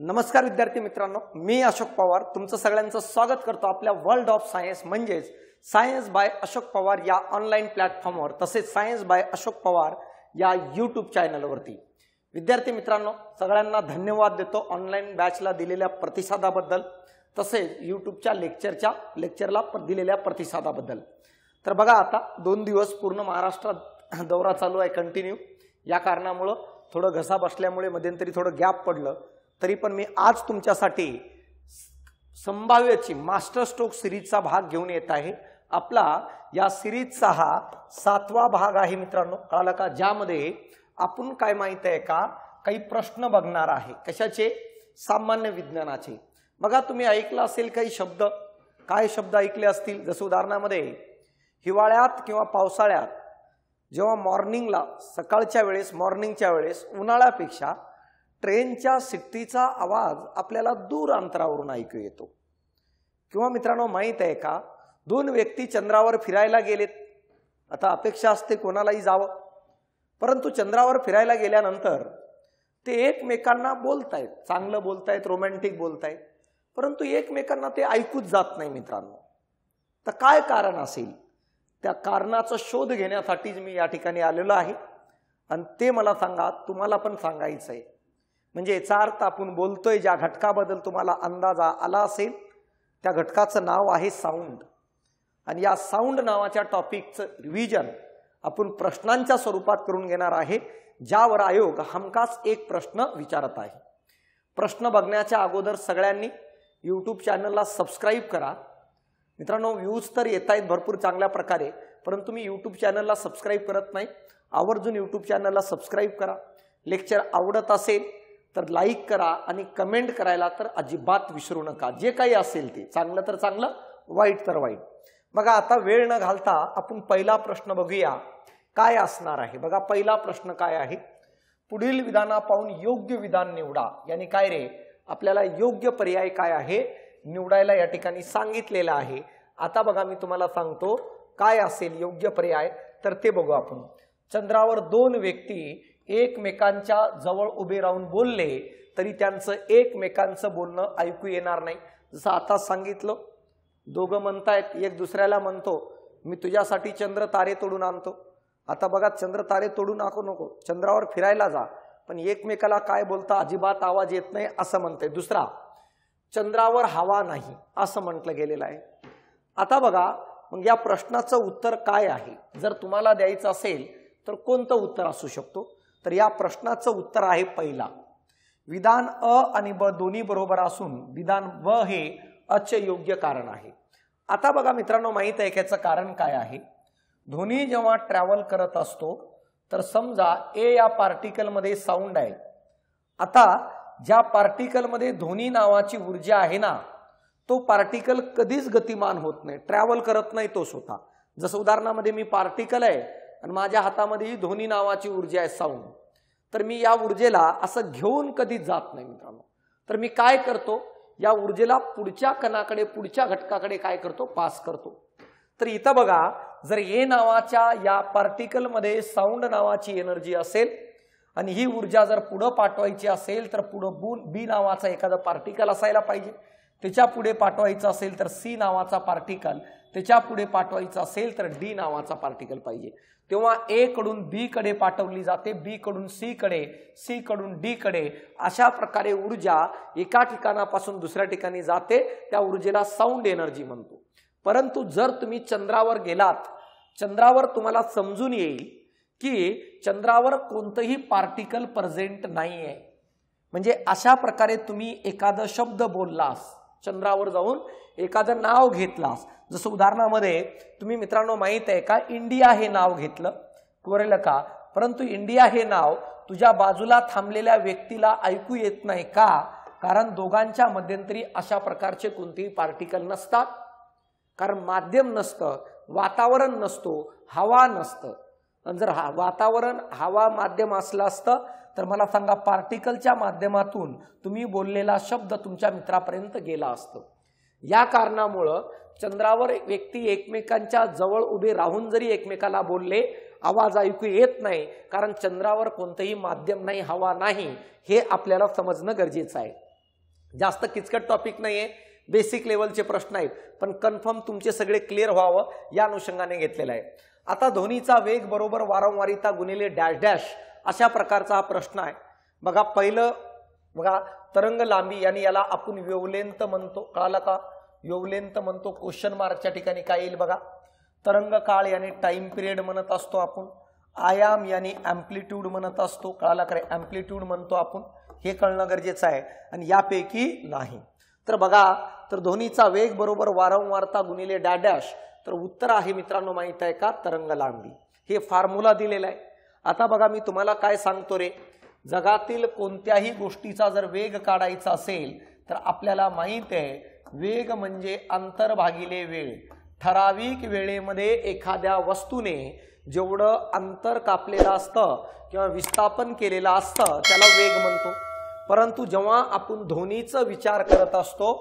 नमस्कार विद्यार्थी मित्रांनो, मी अशोक पवार तुमचं सगळ्यांचं स्वागत करतो आपल्या वर्ल्ड ऑफ सायन्स म्हणजेच सायन्स बाय अशोक पवार या ऑनलाईन प्लॅटफॉर्मवर, तसेच सायन्स बाय अशोक पवार या यूट्यूब चॅनलवरती। विद्यार्थी मित्रांनो, सगळ्यांना धन्यवाद देतो ऑनलाईन बॅचला दिलेल्या प्रतिसादाबद्दल, तसेच यूट्यूबच्या लेक्चरला दिलेल्या प्रतिसादाबद्दल। तर बघा, आता 2 दिवस पूर्ण महाराष्ट्रात दौरा चालू आहे कंटिन्यू। या कारणामुळे थोडं घसा बसल्यामुळे मध्यंतरी थोडं गॅप पडलं, तरी पण मी आज तुमच्यासाठी संभाव्यची मास्टर स्ट्रोक सिरीजचा भाग घेऊन येत आहे। आपला या सिरीजचा हा 7वा भाग आहे मित्रांनो, कळालं का? ज्यामध्ये आपण काय माहित आहे का, काही प्रश्न बघणार आहे। कशाचे? सामान्य विज्ञानाचे। बघा, तुम्ही ऐकलं असेल काही शब्द, काय शब्द ऐकले असतील? जसं उदाहरणामध्ये हिवाळ्यात किंवा पावसाळ्यात जेव्हा मॉर्निंगला सकाळच्या वेळेस उन्हाळ्यापेक्षा ट्रेनच्या शिट्टीचा आवाज आपल्याला दूर अंतरावरून ऐकू येतो। किंवा मित्रांनो, माहित आहे का, 2 व्यक्ती चंद्रावर फिरायला गेलेत। आता अपेक्षा असते कोणालाही जावं, परंतु चंद्रावर फिरायला गेल्यानंतर ते एकमेकांना बोलतायत, चांगलं बोलतायत, रोमॅन्टिक बोलतायत, परंतु एकमेकांना ते ऐकूच जात नाही मित्रांनो। तर काय कारण असेल? त्या कारणाचा शोध घेण्यासाठीच मी या ठिकाणी आलेलो आहे आणि ते मला सांगा, तुम्हाला पण सांगायचं आहे। म्हणजे याचा अर्थ आपण बोलतोय ज्या घटकाबद्दल तुम्हाला अंदाज आला असेल, त्या घटकाचं नाव आहे साऊंड। आणि या साऊंड नावाच्या टॉपिकचं रिव्हिजन आपण प्रश्नांच्या स्वरूपात करून घेणार आहे, ज्यावर आयोग हमखास एक प्रश्न विचारत आहे। प्रश्न बघण्याच्या अगोदर सगळ्यांनी यूट्यूब चॅनलला सबस्क्राईब करा मित्रांनो। व्ह्यूज तर येत आहेत भरपूर चांगल्या प्रकारे, परंतु मी यूट्यूब चॅनलला सबस्क्राईब करत नाही। आवर्जून यूट्यूब चॅनलला सबस्क्राईब करा। लेक्चर आवडत असेल तर लाईक करा आणि कमेंट करायला तर अजिबात विसरू नका। जे काही असेल ते, चांगलं तर चांगलं, वाईट तर वाईट। बघा, आता वेळ न घालता आपण पहिला प्रश्न बघूया काय असणार आहे। बघा, पहिला प्रश्न काय आहे? पुढील विधाना पाहून योग्य विधान निवडा। यानी काय रे, आपल्याला योग्य पर्याय काय आहे निवडायला या ठिकाणी सांगितलेलं आहे। आता बघा, मी तुम्हाला सांगतो काय असेल योग्य पर्याय, तर ते बघू आपण। चंद्रावर 2 व्यक्ती एकमेकांच्या जवळ उभे राहून बोलले तरी त्यांचं एकमेकांचं बोलणं ऐकू येणार नाही। जसं आता सांगितलं, दोघं म्हणतायत, एक दुसऱ्याला म्हणतो मी तुझ्यासाठी चंद्र तारे तोडून आणतो। आता बघा, चंद्र तारे तोडू नको, चंद्रावर फिरायला जा, पण एकमेकाला काय बोलता अजिबात आवाज येत नाही असं म्हणते। दुसरा, चंद्रावर हवा नाही असं म्हटलं गेलेलं आहे। आता बघा, मग या प्रश्नाचं उत्तर काय आहे? जर तुम्हाला द्यायचं असेल तर कोणतं उत्तर असू शकतो? तर या प्रश्नाचं उत्तर आहे पहिला, विधान अ आणि ब दोन्ही बरोबर असून विधान ब हे अच योग्य कारण आहे। आता बघा मित्रांनो, माहित आहे याचं कारण काय आहे? ध्वनी जेव्हा ट्रॅव्हल करत असतो तर समजा ए या पार्टिकल मध्ये साऊंड आहे। आता ज्या पार्टिकल मध्ये ध्वनी नावाची ऊर्जा आहे ना, तो पार्टिकल कधीच गतिमान होत नाही, ट्रॅव्हल करत नाही तो स्वतः। जसं उदाहरणामध्ये मी पार्टिकल आहे आणि माझ्या हातामध्ये ध्वनी नावाची ऊर्जा आहे, साऊंड, तर मी या ऊर्जेला असं घेऊन कधीच जात नाही मित्रांनो। तर मी काय करतो, या ऊर्जेला पुढच्या कणाकडे, पुढच्या घटकाकडे काय करतो, पास करतो। तर इथं बघा, जर ए नावाच्या या पार्टिकल मध्ये साऊंड नावाची एनर्जी असेल आणि ही ऊर्जा जर पुढे पाठवायची असेल तर पुढे बी नावाचा एखादा पार्टिकल असायला पाहिजे, त्याच्या पुढे पाठवायचं असेल तर सी नावाचा पार्टिकल, त्याच्या पुढे पाठवायचं असेल तर डी नावाचा पार्टिकल पाहिजे। तेव्हा ए कडून बी कडे पाठवली जाते, बी कडून सी कडे, सी कडून डी कडे। अशा प्रकारे ऊर्जा एका ठिकाणापासून दुसऱ्या ठिकाणी जाते, त्या ऊर्जेला साऊंड एनर्जी म्हणतो। परंतु जर तुम्ही चंद्रावर गेलात, चंद्रावर तुम्हाला समजून येईल की चंद्रावर कोणतंही पार्टिकल प्रेझेंट नाहीये। म्हणजे अशा प्रकारे तुम्ही एखादा शब्द बोललास, चंद्रावर जाऊन एखादं नाव घेतलास, जसं उदाहरणामध्ये तुम्ही मित्रांनो माहित आहे का, इंडिया हे नाव घेतलं, कळलं का? परंतु इंडिया हे नाव तुझ्या बाजूला थांबलेल्या व्यक्तीला ऐकू येत नाही का? कारण दोघांच्या मध्यंतरी अशा प्रकारचे कोणतेही पार्टिकल नसतात, कारण माध्यम नसतं, वातावरण नसतो, हवा नसतं। आणि जर वातावरण, हवा, माध्यम असलं असतं तर मला सांगा, पार्टिकलच्या माध्यमातून तुम्ही बोललेला शब्द तुमच्या मित्रापर्यंत गेला असतो। या कारणामुळं चंद्रावर व्यक्ती एकमेकांच्या जवळ उभे राहून जरी एकमेकाला बोलले, आवाज ऐकू येत नाही, कारण चंद्रावर कोणतेही माध्यम नाही, हवा नाही, हे आपल्याला समजणं गरजेचं आहे। जास्त किचकट टॉपिक नाहीये, बेसिक लेवलचे प्रश्न आहेत, पण कन्फर्म तुमचे सगळे क्लिअर व्हावं या अनुषंगाने घेतलेला आहे. आता ध्वनीचा वेग बरोबर वारंवारिता गुणिले डॅश डॅश अशा प्रकारचा हा प्रश्न आहे. बघा पहिलं बघा, तरंग लांबी यानी याला आपण वेवलेंथ म्हणतो, कळालं का? वेवलेंथ म्हणतो. क्वेश्चन मार्कच्या ठिकाणी काय येईल बघा, तरंग काळ यानी टाइम पिरियड म्हणत असतो आपण, आयाम यानी अँप्लिट्यूड म्हणत असतो, कळाला का? अँप्लिट्यूड म्हणतो आपण, हे कळणं गरजेचं आहे आणि यापैकी नाही. तर बघा, तर ध्वनीचा वेग बरोबर वारंवारता गुणिले डॅश डॅश, तर उत्तर आहे मित्रांनो माहित आहे का, तरंग लांबी. हे फॉर्म्युला दिलेला आहे. आता बघा मी तुम्हाला काय सांगतो रे, जगातील कोणत्याही गोष्टीचा जर वेग काढायचा असेल तर आपल्याला माहित आहे वेग म्हणजे अंतर भागिले वेळ. ठराविक वेळेमध्ये एखाद्या वस्तूने जेवढं अंतर कापलेलं असतं किंवा विस्थापन केलेलं असतं त्याला वेग म्हणतो. परंतु जेव्हा आपण ध्वनीचा विचार करत असतो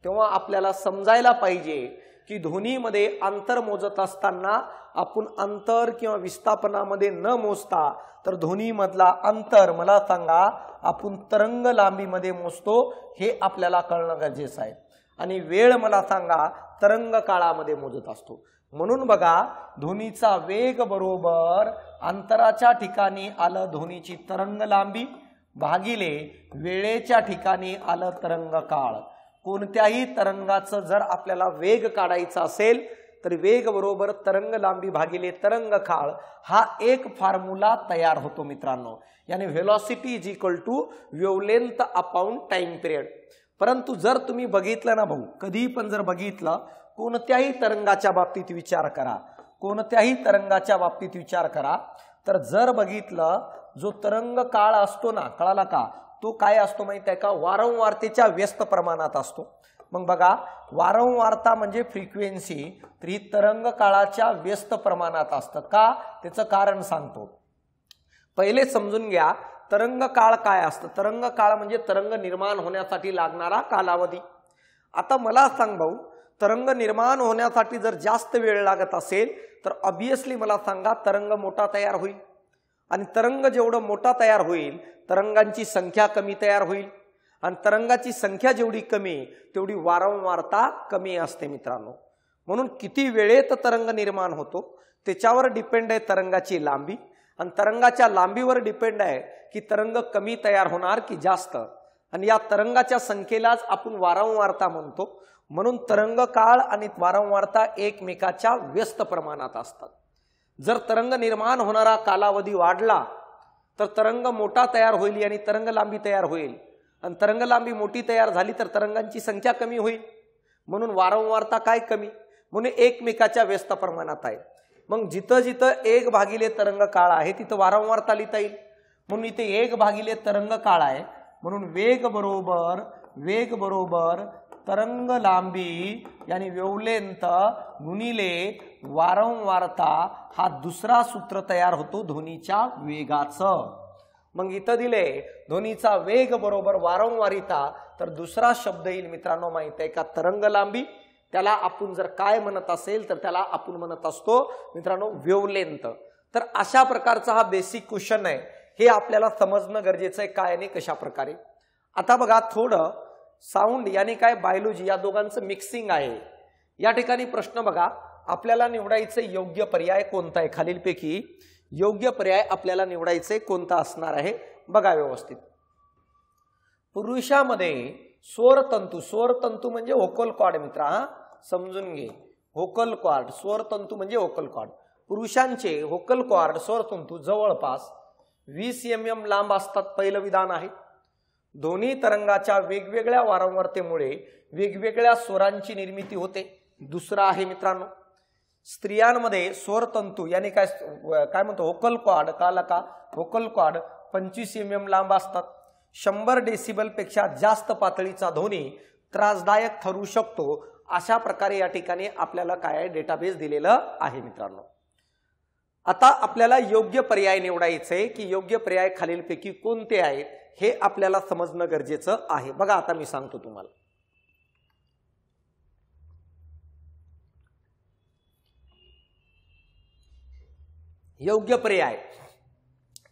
तेव्हा आपल्याला समजायला पाहिजे की ध्वनीमध्ये अंतर मोजत असताना आपण अंतर किंवा विस्थापनामध्ये न मोजता तर ध्वनीमधला अंतर मला सांगा आपण तरंग लांबीमध्ये मोजतो, हे आपल्याला कळणं गरजेचं आहे. आणि वेळ मला सांगा तरंग काळामध्ये मोजत असतो. म्हणून बघा, ध्वनीचा वेग बरोबर अंतराच्या ठिकाणी आलं ध्वनीची तरंग लांबी भागिले वेळेच्या ठिकाणी आलं तरंग काळ. कोणत्याही तरंगाचं जर आपल्याला वेग काढायचा असेल तर वेग बरोबर तरंग लांबी भागिले तरंग काळ हा एक फॉर्म्युला तयार होतो मित्रांनो. यानी velocity is equal to wavelength upon time period. परंतु जर तुम्ही बघितलं ना भाऊ, कधी पण जर बघितलं, कोणत्याही तरंगाच्या बाबतीत विचार करा, कोणत्याही तरंगाच्या बाबतीत विचार करा, तर जर बघितलं जो तरंग काळ असतो ना, कळाला का, तो काय असतो माहित आहे का, वारंवारतेच्या व्यस्त प्रमाणात असतो. मग बघा, वारंवारता म्हणजे फ्रिक्वेन्सी, तर ही तरंग काळाच्या व्यस्त प्रमाणात असतं का, त्याचं कारण सांगतो. पहिले समजून घ्या तरंग काळ काय असतं. तरंग काळ म्हणजे तरंग निर्माण होण्यासाठी लागणारा कालावधी. आता मला सांग भाऊ, तरंग निर्माण होण्यासाठी जर जास्त वेळ लागत असेल तर ऑब्वियसली मला सांगा तरंग मोठा तयार होईल, आणि तरंग जेवढं मोठा तयार होईल तरंगांची संख्या कमी तयार होईल, आणि तरंगाची संख्या जेवढी कमी तेवढी वारंवारता कमी असते मित्रांनो. म्हणून किती वेळेत तरंग निर्माण होतो त्याच्यावर डिपेंड आहे तरंगाची लांबी, आणि तरंगाच्या लांबीवर डिपेंड आहे की तरंग कमी तयार होणार की जास्त, आणि या तरंगाच्या संख्येलाच आपण वारंवारता म्हणतो. म्हणून तरंग काळ आणि वारंवारता एकमेकाच्या व्यस्त प्रमाणात असतात. जर तरंग निर्माण होणारा कालावधी वाढला तर तरंग मोठा तयार होईल आणि तरंग लांबी तयार होईल, आणि तरंग लांबी मोठी तयार झाली तर तरंगांची संख्या कमी होईल, म्हणून वारंवारता काय कमी, म्हणून एकमेकाच्या व्यस्त प्रमाणात आहे. मग जिथं जिथं एक भागिले तरंग काळ आहे तिथं वारंवारता लिहिता येईल, म्हणून इथे एक भागिले तरंग काळ आहे, म्हणून वेग बरोबर तरंग लांबी यानी वेवलेंथ गुणिले वारंवारता हा दुसरा सूत्र तयार होतो ध्वनीच्या वेगाचं. मग इथं दिले ध्वनीचा वेग बरोबर वारंवारिता, तर दुसरा शब्द येईल मित्रांनो माहित आहे का, तरंग लांबी. त्याला आपण जर काय म्हणत असेल तर त्याला आपण म्हणत असतो मित्रांनो वेवलेंथ. तर अशा प्रकारचा हा बेसिक क्वेश्चन आहे, हे आपल्याला समजणं गरजेचं आहे काय आणि कशा प्रकारे. आता बघा, थोडं साऊंड यानी काय बायोलॉजी या दोघांचं मिक्सिंग आहे. या ठिकाणी प्रश्न बघा, आपल्याला निवडायचं योग्य पर्याय कोणता आहे, खालीलपैकी योग्य पर्याय आपल्याला निवडायचे कोणता असणार आहे बघा व्यवस्थित. पुरुषामध्ये स्वरतंतू म्हणजे व्होकल कॉर्ड मित्रा, समजून घे, व्होकल कॉर्ड, स्वरतंतू म्हणजे व्होकल कॉर्ड. पुरुषांचे व्होकल कॉर्ड स्वरतंतू जवळपास 20 mm लांब असतात, पहिलं विधान आहे. दोन्ही तरंगाच्या वेगवेगळ्या वारंवारतेमुळे वेगवेगळ्या स्वरांची निर्मिती होते, दुसरं आहे मित्रांनो. स्त्रियांमध्ये स्वरतंतू यानी काय म्हणतो व्होकल कॉर्ड, काला का व्होकल कॉर्ड 25 mm लांब असतात. 100 डेसिबल पेक्षा जास्त पातळीचा ध्वनी त्रासदायक ठरू शकतो. अशा प्रकारे या ठिकाणी आपल्याला काय डेटाबेस दिलेलं आहे मित्रांनो. आता आपल्याला योग्य पर्याय निवडायचे की योग्य पर्याय खालीलपैकी कोणते आहेत हे आपल्याला समजणं गरजेचं आहे. बघा आता मी सांगतो तुम्हाला. योग्य पर्याय,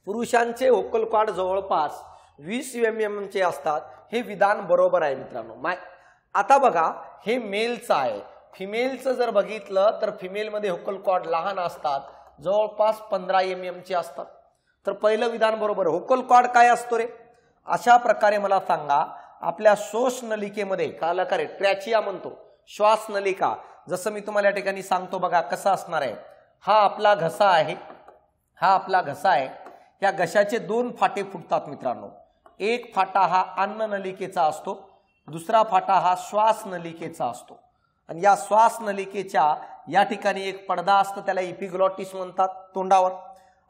पुरुषांचे व्होकल कॉर्ड जवळपास 20 mm चे असतात, हे विधान बरोबर आहे मित्रांनो. आता बघा हे मेलचं आहे. फिमेलचं जर बघितलं तर फिमेलमध्ये होकल कॉर्ड लहान असतात, जवळपास 15 mm चे असतात. तर पहिलं विधान बरोबर. होकल कॉर्ड काय असतो रे? अशा प्रकारे मला सांगा, आपल्या श्वास नलिकेमध्ये कळालं का रे, ट्रॅचिया म्हणतो श्वास नलिका. जसं मी तुम्हाला या ठिकाणी सांगतो बघा कसं असणार आहे. हा आपला घसा आहे, हा आपला घसा आहे. या घशाचे 2 फाटे फुटतात मित्रांनो. एक फाटा हा अन्न नलिकेचा असतो, दुसरा फाटा हा श्वास नलिकेचा असतो. आणि या श्वास नलिकेच्या या ठिकाणी एक पडदा असतो, त्याला इपिग्लॉटिस म्हणतात तोंडावर.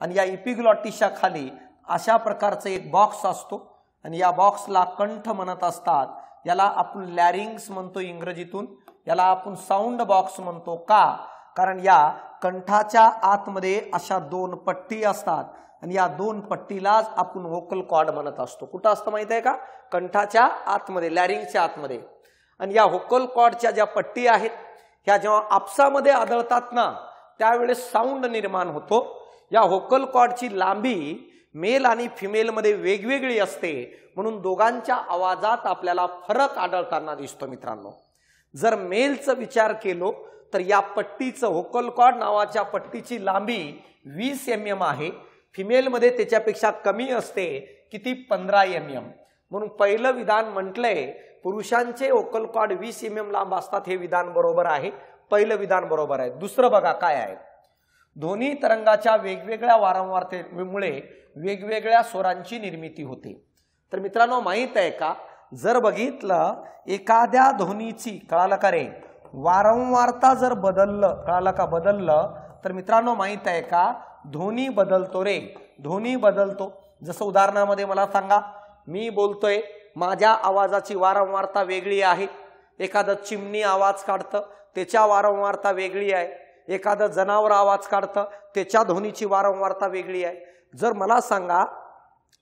आणि या इपिग्लॉटिसच्या खाली अशा प्रकारचा एक बॉक्स असतो आणि या बॉक्सला कंठ म्हणत असतात. याला आपण लॅरिंग्स म्हणतो इंग्रजीतून, याला आपण साऊंड बॉक्स म्हणतो. का? कारण या कंठाच्या आतमध्ये अशा 2 पट्टी असतात आणि या 2 पट्टीलाच आपण व्होकल कॉर्ड म्हणत असतो. कुठं असतं माहिती आहे का? कंठाच्या आतमध्ये, लॅरिंगच्या आतमध्ये. आणि या व्होकल कॉर्डच्या ज्या पट्टी आहेत ह्या जेव्हा आपसामध्ये आदळतात ना, त्यावेळेस साऊंड निर्माण होतो. या व्होकल कॉर्डची लांबी मेल आणि फिमेलमध्ये वेगवेगळी असते, म्हणून दोघांच्या आवाजात आपल्याला फरक आढळताना दिसतो मित्रांनो. जर मेलचा विचार केलो तर या पट्टीचं, व्होकल कॉर्ड नावाच्या पट्टीची लांबी 20 mm आहे. फिमेलमध्ये त्याच्यापेक्षा कमी असते, किती? 15 mm. म्हणून पहिलं विधान म्हटलंय पुरुषांचे व्होकल कॉर्ड 20 mm लांब असतात, हे विधान बरोबर आहे. पहिलं विधान बरोबर आहे. दुसरं बघा काय आहे. ध्वनी तरंगाच्या वेगवेगळ्या वारंवारतेमुळे वेगवेगळ्या स्वरांची निर्मिती होते. तर मित्रांनो माहित आहे का, जर बघितलं एखाद्या ध्वनीची, कळालं का रे, वारंवारता जर बदललं, कळालं का, बदललं तर मित्रांनो माहित आहे का, ध्वनी बदलतो रे, ध्वनी बदलतो. जसं उदाहरणामध्ये मला सांगा, मी बोलतोय, माझ्या आवाजाची वारंवारता वेगळी आहे. एखादं चिमणी आवाज काढतं, त्याच्या वारंवारता वेगळी आहे. एखादं जनावर आवाज काढतं, त्याच्या ध्वनीची वारंवारता वेगळी आहे. जर मला सांगा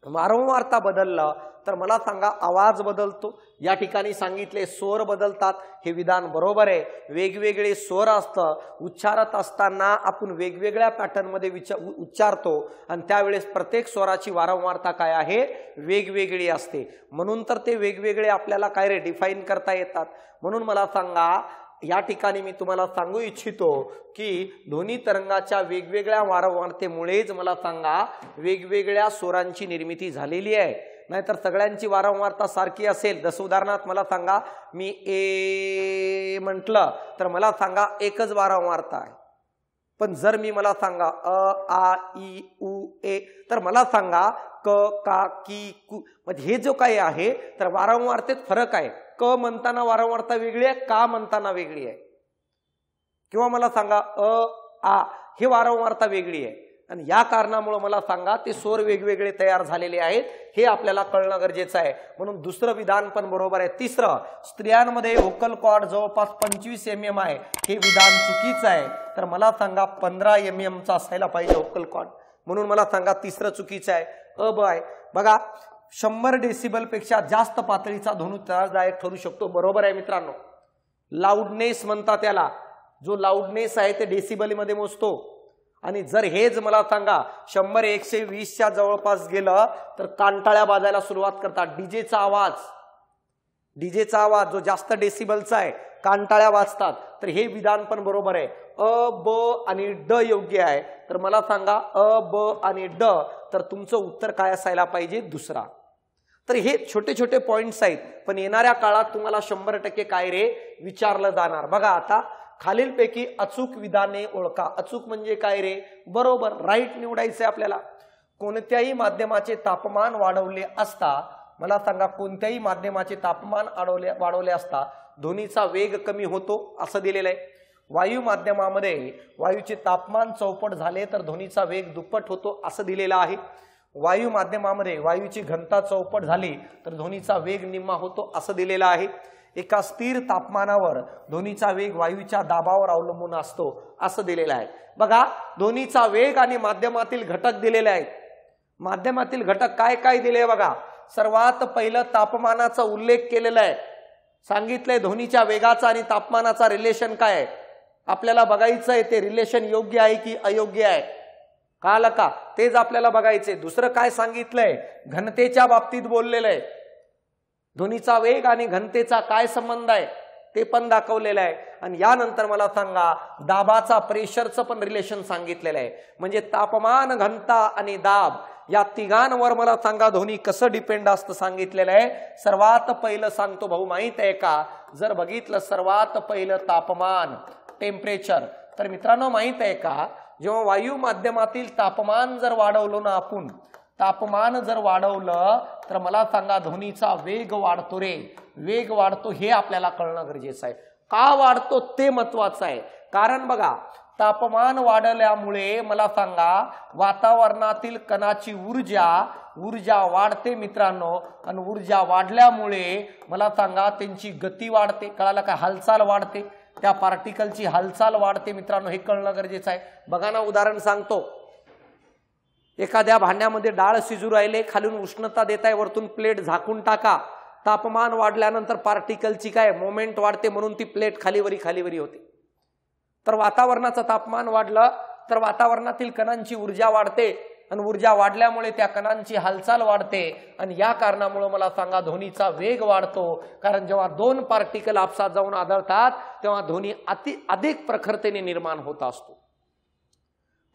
वारंवारता बदललं तर मला सांगा आवाज बदलतो. या ठिकाणी सांगितले स्वर बदलतात, हे विधान बरोबर आहे. वेगवेगळे स्वर असतं, उच्चारत असताना आपण वेगवेगळ्या पॅटर्नमध्ये उच्चारतो आणि त्यावेळेस प्रत्येक स्वराची वारंवारता काय आहे, वेगवेगळी असते. म्हणून तर ते वेगवेगळे आपल्याला काय रे डिफाईन करता येतात. म्हणून मला सांगा, या ठिकाणी मी तुम्हाला सांगू इच्छितो की ध्वनी तरंगाच्या वेगवेगळ्या वारंवारतेमुळेच मला सांगा वेगवेगळ्या स्वरांची निर्मिती झालेली आहे. नाहीतर सगळ्यांची वारंवारता सारखी असेल, जसं उदाहरणार्थ मला सांगा मी ए म्हटलं तर मला सांगा एकच वारंवारता आहे. पण जर मी मला सांगा अ आ ई उ ए तर मला सांगा क का की कु, म्हणजे हे जो काही आहे तर वारंवारतेत फरक आहे. क म्हणताना वारंवारता वेगळी आहे, का म्हणताना वेगळी आहे. किंवा मला सांगा अ आ, हे वारंवारता वेगळी आहे. आणि या कारणामुळे मला सांगा ते स्वर वेगवेगळे तयार झालेले आहेत, हे आपल्याला कळणं गरजेचं आहे. म्हणून दुसरं विधान पण बरोबर आहे. तिसरं, स्त्रियांमध्ये व्होकल कॉर्ड जवळपास 25 mm आहे, हे विधान चुकीचं आहे. तर मला सांगा 15 mm चा असायला पाहिजे व्होकल कॉर्ड. म्हणून मला सांगा तिसरं चुकीचं आहे. अ ब आहे. बघा 100 डेसिबल पेक्षा जास्त पातळीचा ध्वनी त्रासदायक ठरू शकतो. बरोबर आहे मित्रांनो. लाऊडनेस म्हणतात त्याला. जो लाऊडनेस आहे ते डेसिबल मध्ये मोजतो. आणि जर हेच मला सांगा 100-120च्या जवळपास गेलं तर कांटाळ्या वाजायला सुरुवात करतात. डीजेचा आवाज जो जास्त डेसिबलचा आहे, कांटाळ्या वाजतात. तर हे विधान पण बरोबर आहे. अ ब आणि ड योग्य आहे. तर मला सांगा अ ब आणि ड, तर तुमचं उत्तर काय असायला पाहिजे, दुसरा. तर हे छोटे छोटे पॉइंट्स आहेत, पण येणाऱ्या काळात तुम्हाला 100% काय रे विचारलं जाणार. बघा आता खालीलपैकी अचूक विधाने ओळखा. अचूक म्हणजे काय रे, बरोबर, राईट निवडायचंय आपल्याला. कोणत्याही माध्यमाचे तापमान वाढवले असता, मला सांगा कोणत्याही माध्यमाचे तापमान वाढवले असता ध्वनीचा वेग कमी होतो असं दिलेलं आहे. वायू माध्यमामध्ये वायूचे तापमान चौपट झाले तर ध्वनीचा वेग दुप्पट होतो असं दिलेलं आहे. वायू माध्यमामध्ये वायूची घनता चौपट झाली तर ध्वनीचा वेग निम्मा होतो असं दिलेलं आहे. एका स्थिर तापमानावर ध्वनीचा वेग वायूच्या दाबावर अवलंबून असतो असं दिलेलं आहे. बघा ध्वनीचा वेग आणि माध्यमातील घटक दिलेले आहेत. माध्यमातील घटक काय काय दिले बघा. सर्वात पहिलं तापमानाचा उल्लेख केलेला आहे. सांगितलंय ध्वनीच्या वेगाचा आणि तापमानाचा रिलेशन काय आहे. आपल्याला बघायचं आहे ते रिलेशन योग्य आहे की अयोग्य आहे. कळालं का? तेच आपल्याला बघायचंय. दुसरं काय सांगितलंय? घनतेच्या बाबतीत बोललेलं आहे. ध्वनीचा वेग आणि घनतेचा काय संबंध आहे ते पण दाखवलेलं आहे. आणि यानंतर मला सांगा दाबाचा, प्रेशरचं पण रिलेशन सांगितलेलं आहे. म्हणजे तापमान, घनता आणि दाब या तिघांवर मला सांगा ध्वनी कसं डिपेंड असतं सांगितलेलं आहे. सर्वात पहिलं सांगतो भाऊ, माहित आहे का? जर बघितलं सर्वात पहिलं तापमान, टेम्परेचर, तर मित्रांनो माहित आहे का, जेव्हा वायू माध्यमातील तापमान जर वाढवलं ना आपण, तापमान जर वाढवलं तर मला सांगा ध्वनीचा वेग वाढतो रे. वेग वाढतो हे आपल्याला कळणं गरजेचं आहे. का वाढतो ते महत्वाचं आहे. कारण बघा तापमान वाढल्यामुळे मला सांगा वातावरणातील कणाची ऊर्जा वाढते मित्रांनो. आणि ऊर्जा वाढल्यामुळे मला सांगा त्यांची गती वाढते. कळालं का? हालचाल वाढते. त्या पार्टिकलची हालचाल वाढते मित्रांनो, हे कळणं गरजेचं आहे. बघा ना, उदाहरण सांगतो. एखाद्या भांड्यामध्ये डाळ शिजू राहिले, खालून उष्णता देताय, वरतून प्लेट झाकून टाका. तापमान वाढल्यानंतर पार्टिकलची काय मोमेंट वाढते, म्हणून ती प्लेट खालीवरी होते. तर वातावरणाचं तापमान वाढलं तर वातावरणातील कणांची ऊर्जा वाढते आणि ऊर्जा वाढल्यामुळे त्या कणांची हालचाल वाढते. आणि या कारणामुळे मला सांगा ध्वनीचा वेग वाढतो. कारण जेव्हा दोन पार्टिकल आपसात जाऊन आदळतात तेव्हा ध्वनी अधिक प्रखरतेने निर्माण होत असतो.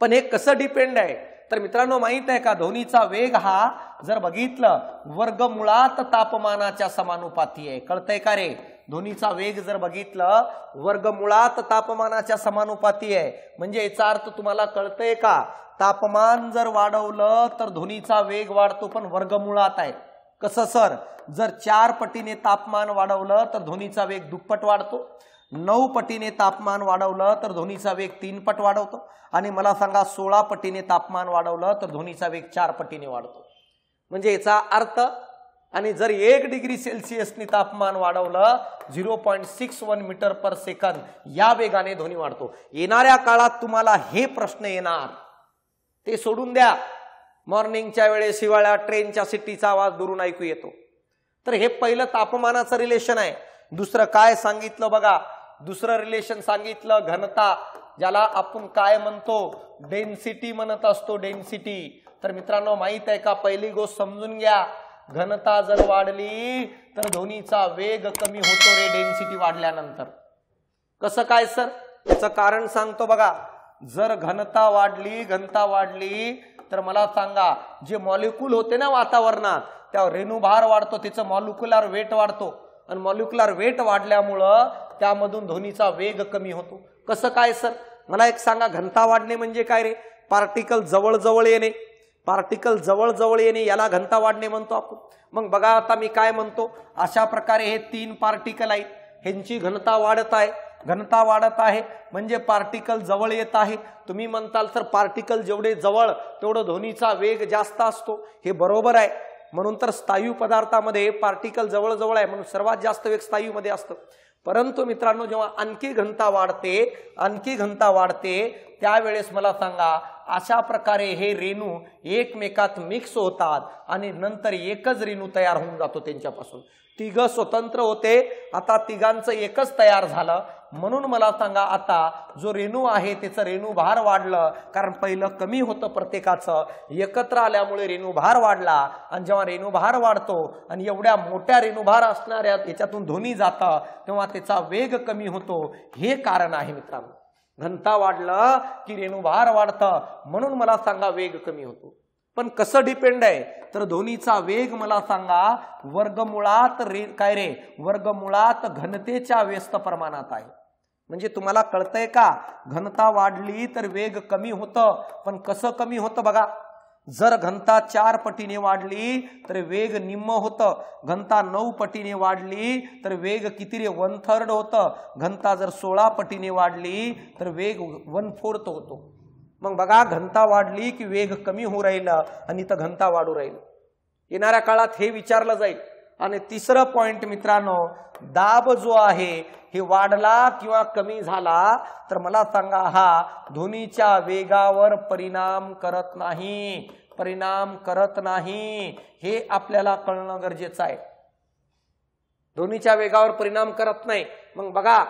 पण हे कसं डिपेंड आहे? तर मित्रांनो माहित आहे का, ध्वनीचा वेग हा जर बघितलं वर्गमुळात तापमानाच्या समानुपाती आहे. कळतंय का रे? ध्वनीचा वेग जर बघितलं वर्गमुळात तापमानाच्या समानुपाती आहे. म्हणजे याचा अर्थ तुम्हाला कळतंय का? तापमान जर वाढवलं तर ध्वनीचा वेग वाढतो, पण वर्गमुळात आहे. कसं सर? जर 4 पटीने तापमान वाढवलं तर ध्वनीचा वेग दुप्पट वाढतो. 9 पटीने तापमान वाढवलं तर ध्वनीचा वेग 3 पट वाढवतो. आणि मला सांगा 16 पटीने तापमान वाढवलं तर ध्वनीचा वेग 4 पटीने वाढतो. म्हणजे याचा अर्थ, आणि जर 1 डिग्री सेल्सिअसने तापमान वाढवलं 0.61 मीटर पर सेकंद या वेगाने ध्वनी वाढतो. येणाऱ्या काळात तुम्हाला हे प्रश्न येणार, ते सोडून द्या. मॉर्निंगच्या वेळेस हिवाळ्यात ट्रेनच्या सिटीचा आवाज दुरून ऐकू येतो. तर हे पहिलं तापमानाचं रिलेशन आहे. दुसरं काय सांगितलं बघा? दुसरं रिलेशन सांगितलं घनता, ज्याला आपण काय म्हणतो? डेन्सिटी म्हणत असतो, डेन्सिटी. तर मित्रांनो माहित आहे का, पहिली गोष्ट समजून घ्या, घनता जर वाढली तर ध्वनीचा वेग कमी होतो रे डेन्सिटी वाढल्यानंतर. कसं काय सर? याचं कारण सांगतो बघा. जर घनता वाढली तर मला सांगा जे मॉलिक्यूल होते ना वातावरणात त्यावर रेणुभार वाढतो, त्याचं मॉलिक्युलर वेट वाढतो. आणि मॉलिक्युलर वेट वाढल्यामुळं त्यामधून ध्वनीचा वेग कमी होतो. कसं काय सर? मला एक सांगा, घनता वाढणे म्हणजे काय रे? पार्टिकल जवळ येणे. पार्टिकल जवळ येणे याला घनता वाढणे म्हणतो आपण. मग बघा आता मी काय म्हणतो, अशा प्रकारे हे 3 पार्टिकल आहेत, ह्यांची घनता वाढत आहे. घनता वाढत आहे म्हणजे पार्टिकल जवळ येत आहे. तुम्ही म्हणताल सर पार्टिकल जेवढे जवळ तेवढं ध्वनीचा वेग जास्त असतो. हे बरोबर आहे. म्हणून तर स्थायू पदार्थामध्ये पार्टिकल जवळ आहे म्हणून सर्वात जास्त वेग स्थायूमध्ये असतं. परंतु मित्रांनो जेव्हा आणखी घनता वाढते त्यावेळेस मला सांगा अशा प्रकारे हे रेणू एकमेकात मिक्स होतात आणि नंतर एकच रेणू तयार होऊन जातो त्यांच्यापासून. तिघ स्वतंत्र होते, आता तिघांचं एकच तयार झालं. म्हणून मला सांगा आता जो रेणू आहे त्याचं रेणुभार वाढलं, कारण पहिलं कमी होतं प्रत्येकाचं, एकत्र आल्यामुळे रेणुभार वाढला. आणि जेव्हा रेणुभार वाढतो आणि एवढ्या मोठ्या रेणुभार असणाऱ्या याच्यातून ध्वनी जातं तेव्हा त्याचा वेग कमी होतो. हे कारण आहे मित्रांनो. घनता वाढलं की रेणुभार वाढतं, म्हणून मला सांगा वेग कमी होतो. पण कसं डिपेंड आहे? तर ध्वनीचा वेग मला सांगा वर्गमुळात वर्गमुळात घनतेच्या व्यस्त प्रमाणात आहे. म्हणजे तुम्हाला कळतंय का? घनता वाढली तर वेग कमी होतं. पण कसं कमी होतं बघा. जर घनता 4 पटीने वाढली तर वेग निम्म होतं. घनता 9 पटीने वाढली तर वेग किती रे? 1/3 होतं. घनता जर 16 पटीने वाढली तर वेग 1/4 होतो. मग बघा घनता वाढली की वेग कमी होऊ राहिला आणि इथं घनता वाढू राहील. येणाऱ्या काळात हे विचारलं जाईल. आणि तिसरं पॉइंट मित्रांनो, दाब जो आहे हे वाढला किंवा कमी झाला तर मला सांगा हा ध्वनीच्या वेगावर परिणाम करत नाही. हे आपल्याला कळणं गरजेचं आहे. ध्वनीच्या वेगावर परिणाम करत नाही. मग बघा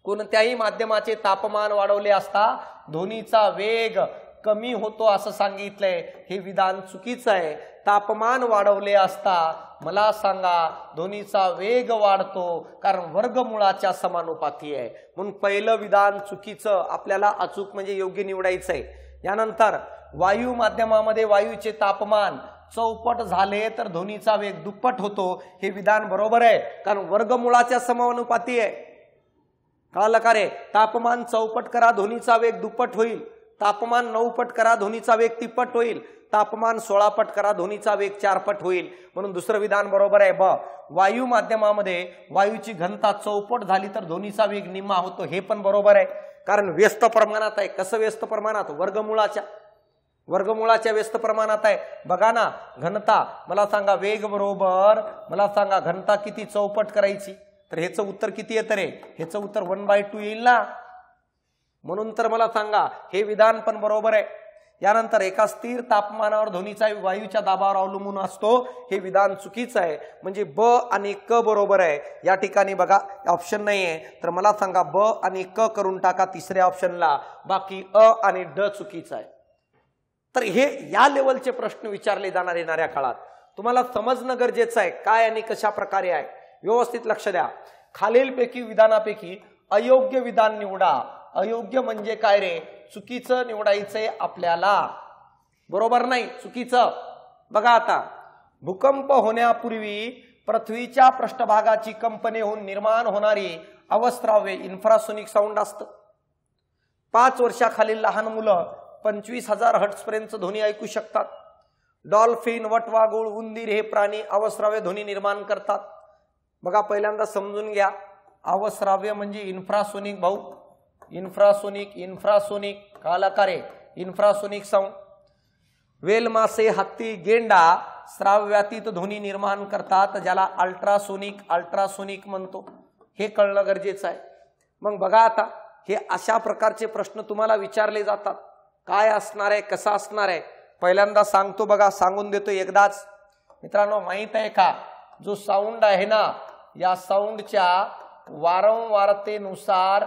कोणत्याही माध्यमाचे तापमान वाढवले असता ध्वनीचा वेग कमी होतो असं सांगितलंय, हे विधान चुकीचं आहे. तापमान वाढवले असता मला सांगा ध्वनीचा वेग वाढतो, कारण वर्गमुळाच्या समानुपाती आहे. म्हणून पहिलं विधान चुकीचं, आपल्याला अचूक म्हणजे योग्य निवडायचंय. यानंतर वायू माध्यमामध्ये वायूचे तापमान चौपट झाले तर ध्वनीचा वेग दुप्पट होतो, हे विधान बरोबर आहे, कारण वर्गमुळाच्या समानुपाती आहे. कळलं का रे? तापमान चौपट करा ध्वनीचा वेग दुप्पट होईल, तापमान 9 पट करा ध्वनीचा वेग 3 पट होईल, तापमान 16 पट करा ध्वनीचा वेग 4 पट होईल. म्हणून दुसरं विधान बरोबर आहे. ब वायू माध्यमामध्ये वायूची घनता चौपट झाली तर ध्वनीचा वेग निम्मा होतो, हे पण बरोबर आहे, कारण व्यस्त प्रमाणात आहे. कसं व्यस्त प्रमाणात? वर्गमुळाच्या व्यस्त प्रमाणात आहे. बघा ना, घनता मला सांगा वेग बरोबर मला सांगा घनता किती चौपट करायची, तर ह्याचं उत्तर किती येतं रे? ह्याचं उत्तर 1/2 येईल ना. म्हणून तर मला सांगा हे विधान पण बरोबर आहे. यानंतर एका स्थिर तापमानावर ध्वनीचा वायूच्या दाबावर अवलंबून असतो, हे विधान चुकीचं आहे. म्हणजे ब आणि क बरोबर आहे. या ठिकाणी बघा ऑप्शन नाही आहे, तर मला सांगा ब आणि क करून टाका तिसऱ्या ऑप्शनला, बाकी अ आणि ड चुकीचं आहे. तर हे या लेवलचे प्रश्न विचारले जाणार येणाऱ्या काळात. तुम्हाला समजणं गरजेचं आहे काय आणि कशा प्रकारे आहे. व्यवस्थित लक्ष द्या. खालीलपैकी विधानापैकी अयोग्य विधान निवडा. अयोग्य म्हणजे काय रे? चुकीचं निवडायचंय आपल्याला, बरोबर नाही, चुकीचं. बघा आता, भूकंप होण्यापूर्वी पृथ्वीच्या पृष्ठभागाची कंपने होऊन निर्माण होणारी अवस्त्राव्य इन्फ्रासोनिक साऊंड असतं. 5 वर्षाखालील लहान मुलं 25,000 हर्ट्झ पर्यंत ध्वनी ऐकू शकतात. डॉल्फिन, वटवाघूळ, उंदीर हे प्राणी अवस्त्राव्य ध्वनी निर्माण करतात. बघा पहिल्यांदा समजून घ्या, अवस्त्राव्य म्हणजे इन्फ्रासोनिक. भाऊ इन्फ्रासोनिक कालाकारे इन्फ्रासोनिक साऊंड. वेल, मासे, हत्ती, गेंडा श्राव्यातीत ध्वनी निर्माण करतात, ज्याला अल्ट्रासोनिक म्हणतो. हे कळणं गरजेचं आहे. मग बघा आता, हे अशा प्रकारचे प्रश्न तुम्हाला विचारले जातात. काय असणार आहे, कसा असणार आहे, पहिल्यांदा सांगतो बघा, सांगून देतो एकदाच. मित्रांनो, माहित आहे का, जो साऊंड आहे ना, या साऊंडच्या वारंवारतेनुसार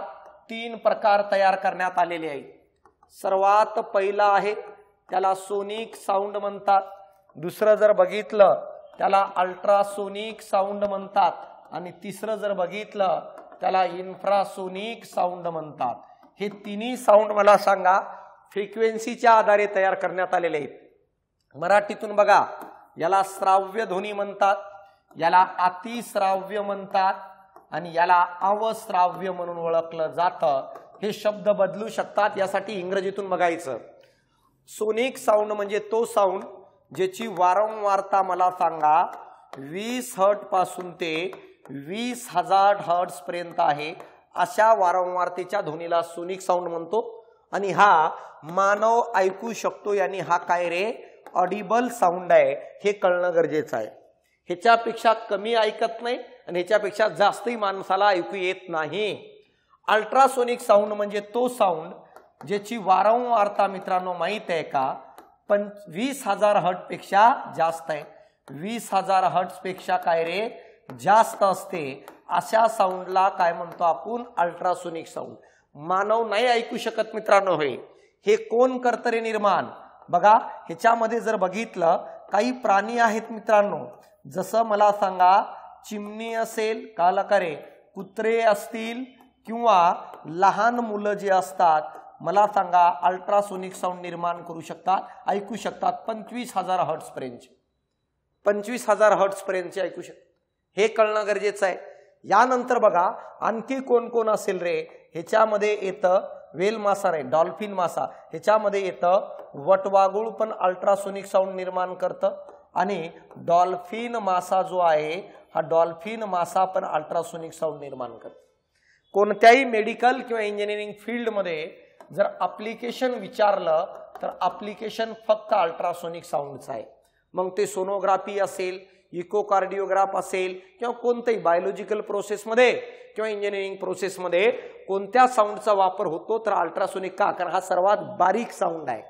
3 प्रकार तयार करण्यात आलेले आहेत. सर्वात पहिला आहे त्याला सोनिक साऊंड म्हणतात. दुसरं जर बघितलं त्याला अल्ट्रासोनिक साऊंड म्हणतात, आणि तिसरं जर बघितलं त्याला इन्फ्रासोनिक साऊंड म्हणतात. हे तिन्ही साऊंड मला सांगा फ्रिक्वेन्सीच्या आधारे तयार करण्यात आलेले आहेत. मराठीतून बघा, याला श्राव्य ध्वनी म्हणतात, याला अतिश्राव्य म्हणतात, आणि याला अवश्राव्य म्हणून ओळखलं जातं. हे शब्द बदलू शकतात, यासाठी इंग्रजीतून बघायचं. सोनिक साऊंड म्हणजे तो साऊंड ज्याची वारंवारता मला सांगा 20 हर्ट्झ पासून ते 20,000 हर्ट्झ पर्यंत आहे. अशा वारंवारतेच्या ध्वनीला सोनिक साऊंड म्हणतो. आणि हा मानव ऐकू शकतो, यानी हा काय रे? ऑडिबल साऊंड आहे. हे कळणं गरजेचं आहे. ह्याच्यापेक्षा कमी ऐकत नाही आणि ह्याच्यापेक्षा जास्तही माणसाला ऐकू येत नाही. अल्ट्रासोनिक साऊंड म्हणजे तो साऊंड ज्याची वारंवारता मित्रांनो माहित आहे का 20,000 हर्ट्झ पेक्षा जास्त आहे. 20,000 हर्ट्झ पेक्षा काय रे? जास्त असते. अशा साऊंडला काय म्हणतो आपण? Ultrasonic sound. मानव नाही ऐकू शकत मित्रांनो. हे कोण करतं रे निर्माण? बघा, ह्याच्यामध्ये जर बघितलं काही प्राणी आहेत मित्रांनो, जसं मला सांगा चिमणी असेल, कालाकारे, कुत्रे असतील, किंवा लहान मुलं जे असतात, मला सांगा अल्ट्रासोनिक साऊंड निर्माण करू शकतात, ऐकू शकतात 25,000 हर्ट्झ पर्यंत. 25,000 हर्ट्झ पर्यंत ऐकू शकतात. हे कळणं गरजेचं आहे. यानंतर बघा आणखी कोण कोण असेल रे? ह्याच्यामध्ये येतं वेल मासा रे, डॉल्फिन मासा. ह्याच्यामध्ये येतं वटवाघूळ पण अल्ट्रासोनिक साऊंड निर्माण करतं, आणि डॉल्फिन मासा जो आहे हा डॉल्फिन मासा पण अल्ट्रासोनिक साऊंड निर्माण करतो. कोणत्याही मेडिकल किंवा इंजिनिअरिंग फील्डमध्ये जर ॲप्लिकेशन विचारलं तर ॲप्लिकेशन फक्त अल्ट्रासोनिक साऊंडचं आहे. मग ते सोनोग्राफी असेल, इकोकार्डिओग्राफ असेल, किंवा कोणत्याही बायोलॉजिकल प्रोसेसमध्ये किंवा इंजिनिअरिंग प्रोसेसमध्ये कोणत्या साऊंडचा वापर होतो तर अल्ट्रासोनिक. का? कारण हा सर्वात बारीक साऊंड आहे.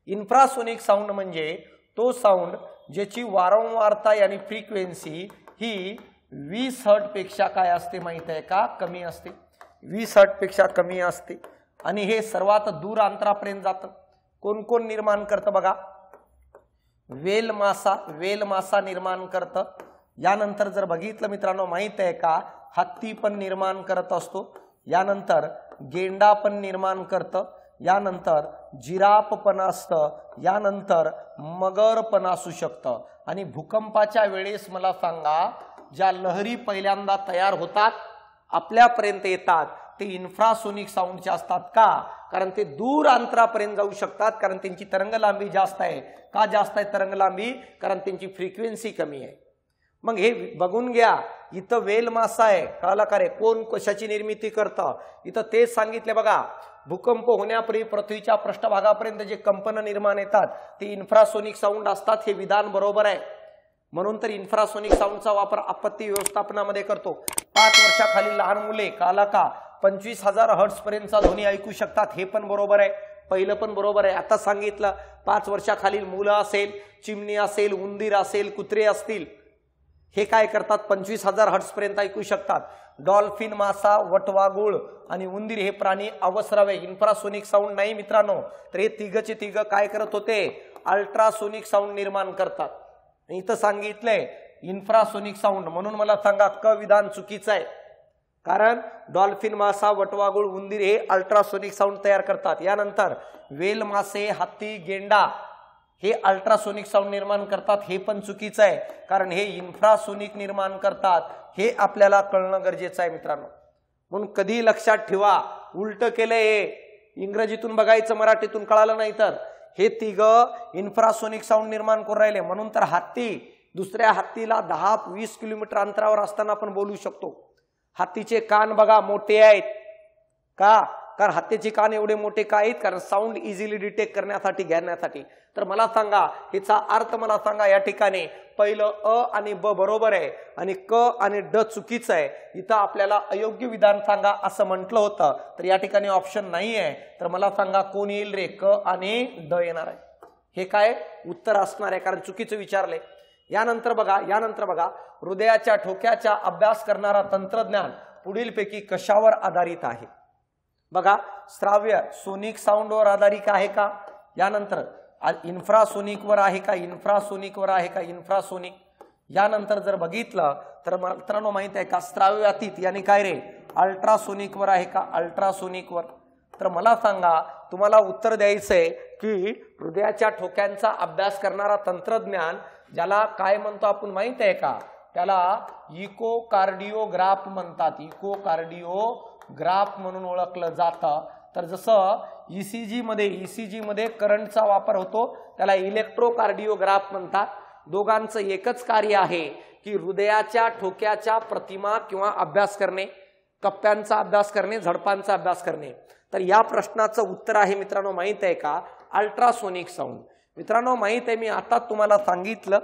इन्फ्रासोनिक साऊंड म्हणजे तो साऊंड ज्याची वारंवारता यानी फ्रिक्वेन्सी ही 20 हर्ट्झ पेक्षा काय असते माहित आहे का? कमी असते. 20 हर्ट्झ पेक्षा कमी असते, आणि हे सर्वात दूर अंतरापर्यंत जातं. कोण कोण निर्माण करतं बघा, वेल मासा निर्माण करतं. यानंतर जर बघितलं मित्रांनो माहित आहे का, हत्ती पण निर्माण करत असतो. यानंतर गेंडा पण निर्माण करतं. यानंतर जिराफ पण असतं. यानंतर मगर पण असू शकतं. आणि भूकंपाच्या वेळेस मला सांगा, ज्या लहरी पहिल्यांदा तयार होतात आपल्यापर्यंत येतात ते इन्फ्रासोनिक साऊंडचे असतात. का? कारण ते दूर अंतरापर्यंत जाऊ शकतात, कारण त्यांची तरंग लांबी जास्त आहे. का जास्त आहे तरंग लांबी? कारण त्यांची फ्रिक्वेन्सी कमी आहे. मग हे बघून घ्या, इथं वेल मासा आहे, कळाला का रे, कोण कशाची निर्मिती करतं, इथं तेच सांगितले बघा. भूकंप होण्यापूर्वी पृथ्वीच्या पृष्ठभागापर्यंत जे कंपन निर्माण येतात ते इन्फ्रासोनिक साऊंड असतात. हे विधान बरोबर आहे. म्हणून तर इन्फ्रासोनिक साऊंडचा वापर आपत्ती व्यवस्थापनामध्ये करतो. 5 वर्षाखाली लहान मुले कळाला का 25,000 हर्ट्झ पर्यंतचा ध्वनी ऐकू शकतात. हे पण बरोबर आहे. पहिलं पण बरोबर आहे. आता सांगितलं 5 वर्षाखालील मुलं असेल, चिमणी असेल, उंदीर असेल, कुत्रे असतील, हे काय करतात 25,000 हर्ट्झ पर्यंत ऐकू शकतात. डॉल्फिन, मासा, वटवाघूळ आणि उंदीर हे प्राणी अवस्रावे इन्फ्रासोनिक साऊंड नाही मित्रांनो. तर हे तिघचे तिघ काय करत होते, अल्ट्रासोनिक साऊंड निर्माण करतात. इथं सांगितलंय इन्फ्रासोनिक साऊंड. म्हणून मला सांगा क विधान चुकीचं आहे. कारण डॉल्फिन, मासा, वटवाघूळ, उंदीर हे अल्ट्रासोनिक साऊंड तयार करतात. यानंतर वेल मासे, हत्ती, गेंडा हे अल्ट्रासोनिक साऊंड निर्माण करतात. हे पण चुकीचं आहे, कारण हे इन्फ्रासोनिक निर्माण करतात. हे आपल्याला कळणं गरजेचं आहे मित्रांनो. म्हणून कधी लक्षात ठेवा, उलट केलंय हे. इंग्रजीतून बघायचं, मराठीतून कळालं नाही तर हे तिघ इन्फ्रासोनिक साऊंड निर्माण करून राहिले. म्हणून तर हत्ती दुसऱ्या हत्तीला 10-20 किलोमीटर अंतरावर असताना आपण बोलू शकतो. हत्तीचे कान बघा मोठे आहेत. का? कारण हत्तीचे कान एवढे मोठे का आहेत? कारण साऊंड इझिली डिटेक्ट करण्यासाठी, घेण्यासाठी. तर मला सांगा याचा अर्थ, मला सांगा या ठिकाणी पहिलं अ आणि ब बरोबर आहे आणि क आणि ड चुकीचं आहे. इथं आपल्याला अयोग्य विधान सांगा असं म्हटलं होतं, तर या ठिकाणी ऑप्शन नाही आहे. तर मला सांगा कोण येईल रे? क आणि ड येणार आहे. हे काय उत्तर असणार आहे, कारण चुकीचं विचारले. यानंतर बघा हृदयाच्या ठोक्याचा अभ्यास करणारा तंत्रज्ञान पुढीलपैकी कशावर आधारित आहे? बघा, श्राव्य सोनिक साऊंडवर आधारित आहे का? यानंतर इन्फ्रासोनिकवर आहे का? इन्फ्रासोनिकवर आहे का? इन्फ्रासोनिक. यानंतर जर बघितलं तर मित्रांनो माहित आहे का, श्राव्यातीत यानी काय रे, अल्ट्रासोनिकवर आहे का? अल्ट्रासोनिकवर. तर मला सांगा, तुम्हाला उत्तर द्यायचंय की हृदयाच्या ठोक्यांचा अभ्यास करणारा तंत्रज्ञान ज्याला काय म्हणतो आपण माहित आहे का? त्याला इकोकार्डिओग्राफ म्हणतात. इकोकार्डिओग्राफ म्हणून ओळखलं जातं. तर जसं ईसीजी मध्ये करंटचा वापर होतो, त्याला इलेक्ट्रोकार्डिओग्राफ म्हणतात. दोघांचं एकच कार्य आहे की हृदयाच्या ठोक्याच्या प्रतिमा किंवा अभ्यास करणे, कप्प्यांचा अभ्यास करणे, झडपांचा अभ्यास करणे. तर या प्रश्नाचं उत्तर आहे मित्रांनो माहित आहे का? Ultrasonic sound. मित्रांनो माहित आहे, मी आता तुम्हाला सांगितलं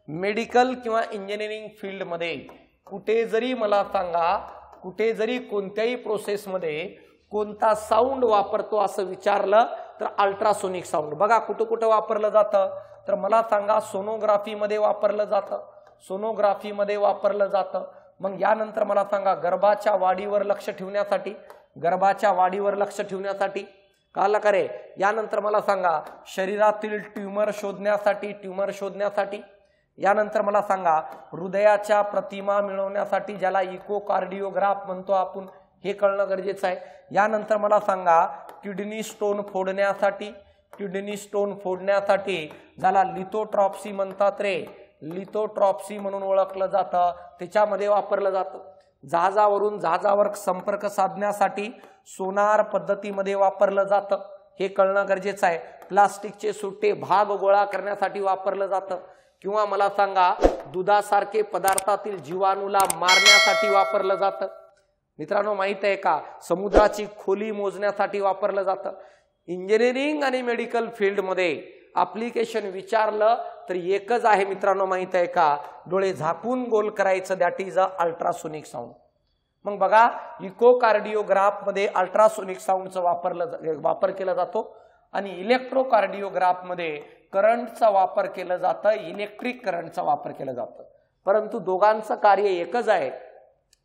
मेडिकल किंवा इंजिनिअरिंग फील्डमध्ये कुठे जरी मला सांगा, कुठे जरी कोणत्याही प्रोसेसमध्ये कोणता साऊंड वापरतो असं विचारलं तर अल्ट्रासोनिक साऊंड. बघा कुठं कुठं वापरलं जातं, तर मला सांगा सोनोग्राफीमध्ये वापरलं जातं. सोनोग्राफीमध्ये वापरलं जातं. मग यानंतर मला सांगा गर्भाच्या वाढीवर लक्ष ठेवण्यासाठी, गर्भाच्या वाढीवर लक्ष ठेवण्यासाठी कळलं का रे? यानंतर मला सांगा शरीरातील ट्यूमर शोधण्यासाठी, ट्यूमर शोधण्यासाठी. यानंतर मला सांगा हृदयाच्या प्रतिमा मिळवण्यासाठी, ज्याला इकोकार्डिओग्राफ म्हणतो आपण, हे कळणं गरजेचं आहे. यानंतर मला सांगा किडनी स्टोन फोडण्यासाठी, किडनी स्टोन फोडण्यासाठी ज्याला लिथोट्रॉप्सी म्हणतात रे, लिथोट्रॉप्सी म्हणून ओळखलं जातं, त्याच्यामध्ये वापरलं जातं. जहाजावरून जहाजावर संपर्क साधण्यासाठी सोनार पद्धतीमध्ये वापरलं जातं, हे कळणं गरजेचं आहे. प्लास्टिकचे सुट्टे भाग गोळा करण्यासाठी वापरलं जातं. किंवा मला सांगा दुधासारखे पदार्थातील जीवाणूला मारण्यासाठी वापरलं जातं. मित्रांनो माहित आहे का, समुद्राची खोली मोजण्यासाठी वापरलं जातं. इंजिनिअरिंग आणि मेडिकल फील्डमध्ये ऍप्लिकेशन विचारलं तर एकच आहे मित्रांनो माहित आहे का, डोळे झाकून गोल करायचं, that is a ultrasonic sound. मग बघा इकोकार्डिओग्राफ मध्ये अल्ट्रासोनिक साऊंडचा वापर केला जातो आणि इलेक्ट्रोकार्डिओग्राफ मध्ये करंटचा वापर केला जातं, इलेक्ट्रिक करंटचा वापर केला जातं. परंतु दोघांचं कार्य एकच आहे,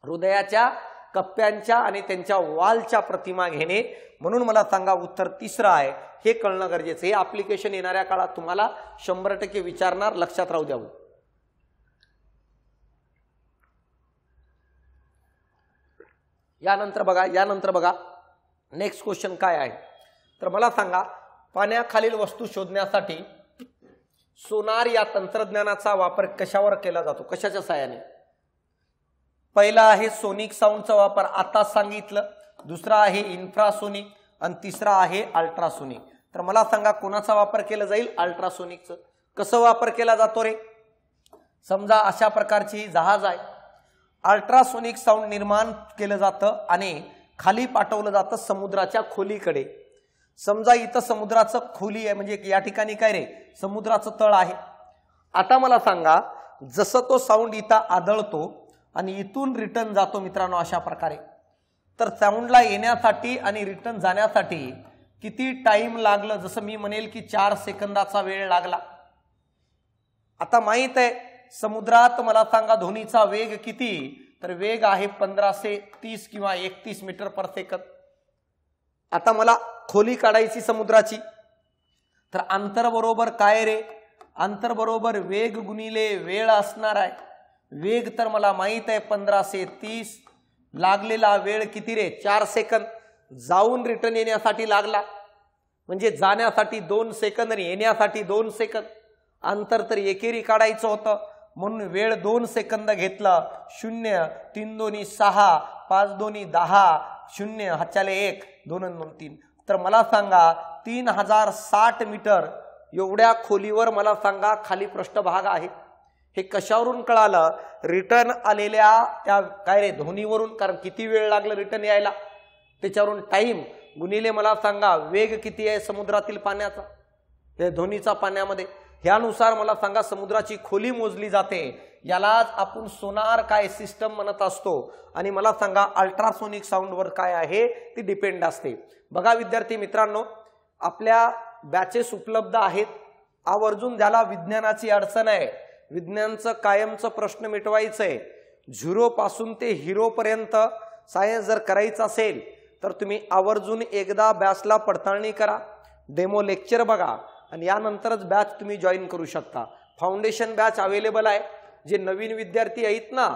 हृदयाच्या कप्प्यांच्या आणि त्यांच्या वॉलच्या प्रतिमा घेणे. म्हणून मला सांगा उत्तर तिसरं आहे. हे कळणं गरजेचं. हे ऍप्लिकेशन येणाऱ्या काळात तुम्हाला 100% विचारणार, लक्षात राहू द्यावं. यानंतर बघा नेक्स्ट क्वेश्चन काय आहे. तर मला सांगा पाण्याखालील वस्तू शोधण्यासाठी सोनार या तंत्रज्ञानाचा वापर कशावर केला जातो, कशाच्या सहाय्याने. पहिला आहे सोनिक साऊंडचा वापर, आता सांगितलं. दुसरा आहे इन्फ्रासोनिक आणि तिसरा आहे अल्ट्रासोनिक. तर मला सांगा कोणाचा वापर केला जाईल, अल्ट्रासोनिकचं. कसं वापर केला जातो रे. समजा अशा प्रकारची जहाज आहे, अल्ट्रासोनिक साऊंड निर्माण केलं जातं आणि खाली पाठवलं जातं समुद्राच्या खोलीकडे. समजा इथं समुद्राचं खोली आहे, म्हणजे या ठिकाणी काय रे, समुद्राचं तळ आहे. आता मला सांगा जसं तो साऊंड इथं आदळतो आणि इथून रिटर्न जातो मित्रांनो अशा प्रकारे, तर साऊंडला येण्यासाठी आणि रिटर्न जाण्यासाठी किती टाइम लागलं. जसं मी म्हणेल की 4 सेकंदाचा वेळ लागला. आता माहित आहे समुद्रात मला सांगा ध्वनीचा वेग किती, तर वेग आहे 1530 किंवा 31 मीटर पर सेकंद. आता मला खोली काढायची समुद्राची, तर अंतर बरोबर काय रे, अंतर बरोबर वेग गुणिले वेळ असणार आहे. वेग तर मला माहित आहे 1530, लागलेला वेळ किती रे, 4 सेकंद. जाऊन रिटर्न येण्यासाठी लागला, म्हणजे जाण्यासाठी 2 सेकंद आणि येण्यासाठी 2 सेकंद. अंतर तर एकेरी काढायचं होतं, म्हणून वेळ 2 सेकंद घेतला. 0 3 2 6 5 2 10 0 हातच्याले 1 2 2 3. तर मला सांगा 3060 मीटर एवढ्या खोलीवर मला सांगा खाली पृष्ठभाग आहे. हे कशावरून कळालं, रिटर्न आलेल्या त्या काय रे ध्वनीवरून. कारण किती वेळ लागला रिटर्न यायला, त्याच्यावरून टाइम गुणिले मला सांगा वेग किती आहे समुद्रातील पाण्याचा, हे ध्वनीचा पाण्यामध्ये. ह्यानुसार मला सांगा समुद्राची खोली मोजली जाते. यालाच आपण सोनार काय सिस्टम म्हणत असतो. आणि मला सांगा अल्ट्रासोनिक साऊंडवर काय आहे ती डिपेंड असते. बघा विद्यार्थी मित्रांनो, आपल्या बॅचेस उपलब्ध आहेत. आवर्जून ज्याला विज्ञानाची अडचण आहे, विज्ञानचं कायमचं प्रश्न मिटवायचंय, 0 पासून ते हिरो पर्यंत सायन्स जर करायचं असेल तर तुम्ही आवर्जून एकदा बॅचला पडताळणी करा, डेमो लेक्चर बघा आणि यानंतरच बॅच तुम्ही जॉईन करू शकता. फाउंडेशन बॅच अवेलेबल आहे. जे नवीन विद्यार्थी आहेत ना,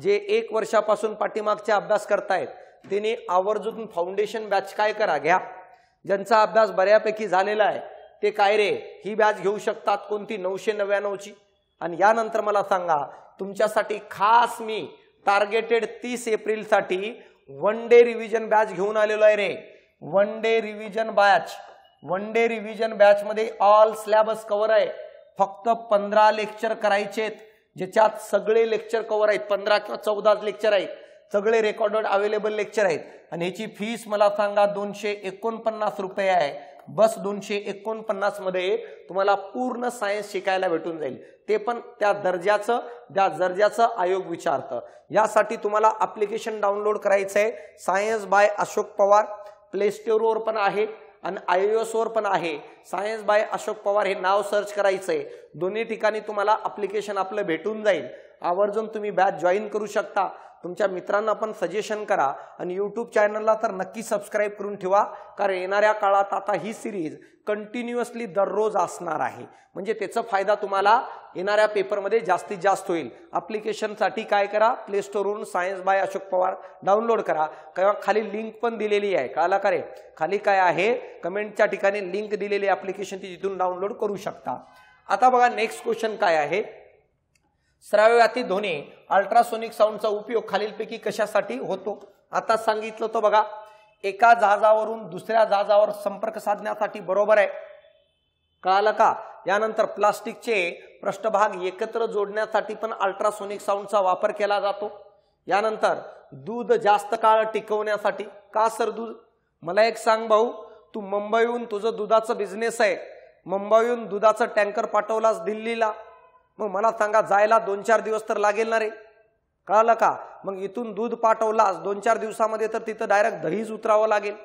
जे 1 वर्षापासून पाठीमागचे अभ्यास करतायत, त्यांनी आवर्जून फाउंडेशन बॅच काय करा, घ्या. ज्यांचा अभ्यास बऱ्यापैकी झालेला आहे ते काय रे ही बॅच घेऊ शकतात. कोणती, 999 ची. आणि यानंतर मला सांगा तुमच्यासाठी खास मी टार्गेटेड 30 एप्रिल साठी 1 डे रिव्हिजन बॅच घेऊन आलेलो आहे रे. 1 day revision batch. 1 day revision batch मध्ये ऑल सिलेबस कव्हर आहे. फक्त 15 लेक्चर करायचेत, ज्याच्यात सगळे लेक्चर कव्हर आहेत. 15 किंवा 14 लेक्चर आहेत, सगळे रेकॉर्डेड अवेलेबल लेक्चर आहेत. आणि ह्याची फीस मला सांगा 249 रुपये आहे. बस 249 मध्ये तुम्हाला पूर्ण सायन्स शिकायला भेटून जाईल. ते पण त्या दर्जाचं आयोग विचारतं. यासाठी तुम्हाला ऍप्लिकेशन डाउनलोड करायचं आहे. Science by Ashok Pawar. Play स्टोअरवर पण आहे आणि iOS वर पण आहे. सायन्स बाय अशोक पवार हे नाव सर्च करायचंय. दोन्ही ठिकाणी तुम्हाला ऍप्लिकेशन आपलं भेटून जाईल. आवर्जून तुम्ही बॅच जॉईन करू शकता. तुमच्या मित्रांना पण सजेशन करा आणि यूट्यूब चॅनलला तर नक्की सबस्क्राईब करून ठेवा. कारण येणाऱ्या काळात आता ही सिरीज कंटिन्युअसली दररोज असणार आहे. म्हणजे त्याचा फायदा तुम्हाला येणाऱ्या पेपरमध्ये जास्तीत जास्त होईल. ऍप्लिकेशनसाठी काय करा, प्ले स्टोअरवरून science by Ashok Pawar download करा. किंवा खाली लिंक पण दिलेली आहे, कळालं का रे. खाली काय आहे कमेंटच्या ठिकाणी लिंक दिलेली ऍप्लिकेशन, ती तिथून डाउनलोड करू शकता. आता बघा नेक्स्ट क्वेश्चन काय आहे. श्राव्यव्यापी ध्वनी अल्ट्रासोनिक साऊंडचा उपयोग खालीलपैकी कशासाठी होतो. आता सांगितलं तो बघा, एका जहाजावरून दुसऱ्या जहाजावर संपर्क साधण्यासाठी, बरोबर आहे, कळालं का. यानंतर प्लास्टिकचे पृष्ठभाग एकत्र जोडण्यासाठी पण अल्ट्रासोनिक साऊंडचा वापर केला जातो. यानंतर दूध जास्त काळ टिकवण्यासाठी. का सर दूध, मला एक सांग भाऊ, तू मुंबईहून तुझं दुधाचं बिझनेस आहे, मुंबईहून दुधाचं टँकर पाठवलास दिल्लीला, मग मला सांगा जायला 2-4 दिवस तर लागेल ना रे, कळालं का. मग इथून दूध पाठवलास 2-4 दिवसामध्ये तर तिथं डायरेक्ट दहीच उतरावं लागेल.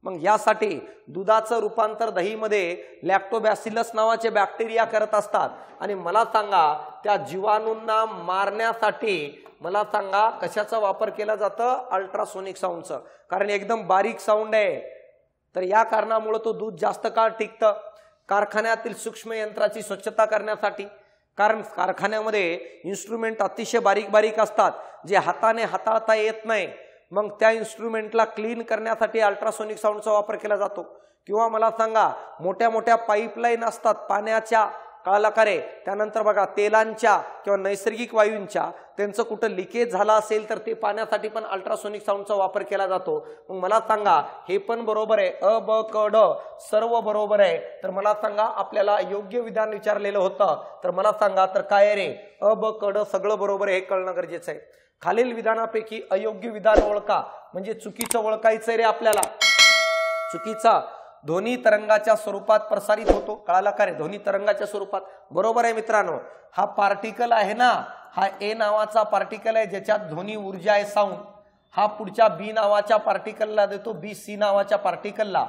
मग यासाठी दुधाचं रूपांतर दहीमध्ये लॅक्टोबॅसिलस नावाचे बॅक्टेरिया करत असतात आणि मला सांगा त्या जीवाणूंना मारण्यासाठी मला सांगा कशाचा वापर केला जातं? अल्ट्रासोनिक साऊंडचं. कारण एकदम बारीक साऊंड आहे, तर या कारणामुळे तो दूध जास्त काळ टिकतं. कारखान्यातील सूक्ष्म यंत्राची स्वच्छता करण्यासाठी, कारण कारखान्यामध्ये इन्स्ट्रुमेंट अतिशय बारीक बारीक असतात जे हाताने हाताळता येत नाही, मग त्या इन्स्ट्रुमेंटला क्लीन करण्यासाठी अल्ट्रासोनिक साऊंडचा वापर केला जातो. किंवा मला सांगा मोठ्या मोठ्या पाईपलाईन असतात पाण्याच्या, कळालं का रे? त्यानंतर बघा तेलांच्या किंवा नैसर्गिक वायूंच्या, त्यांचं कुठं लिकेज झालं असेल तर ते पाण्यासाठी पण अल्ट्रासोनिक साऊंडचा वापर केला जातो. मग मला सांगा हे पण बरोबर आहे, अ ब क ड सर्व बरोबर आहे. तर मला सांगा आपल्याला योग्य विधान विचारलेलं होतं, तर मला सांगा तर काय रे? अ ब क ड सगळं बरोबर आहे, हे कळणं गरजेचं आहे. खालील विधानापैकी अयोग्य विधान ओळखा, म्हणजे चुकीचं ओळखायचंय रे आपल्याला. चुकीचा ध्वनी तरंगाच्या स्वरूपात प्रसारित होतो, कळाला का रे? ध्वनी तरंगाच्या स्वरूपात बरोबर आहे मित्रांनो. हा पार्टिकल आहे ना, हा ए नावाचा पार्टिकल आहे ज्याच्यात ध्वनी ऊर्जा आहे साऊंड. हा पुढच्या बी नावाच्या पार्टिकलला देतो, बी सी नावाच्या पार्टिकलला.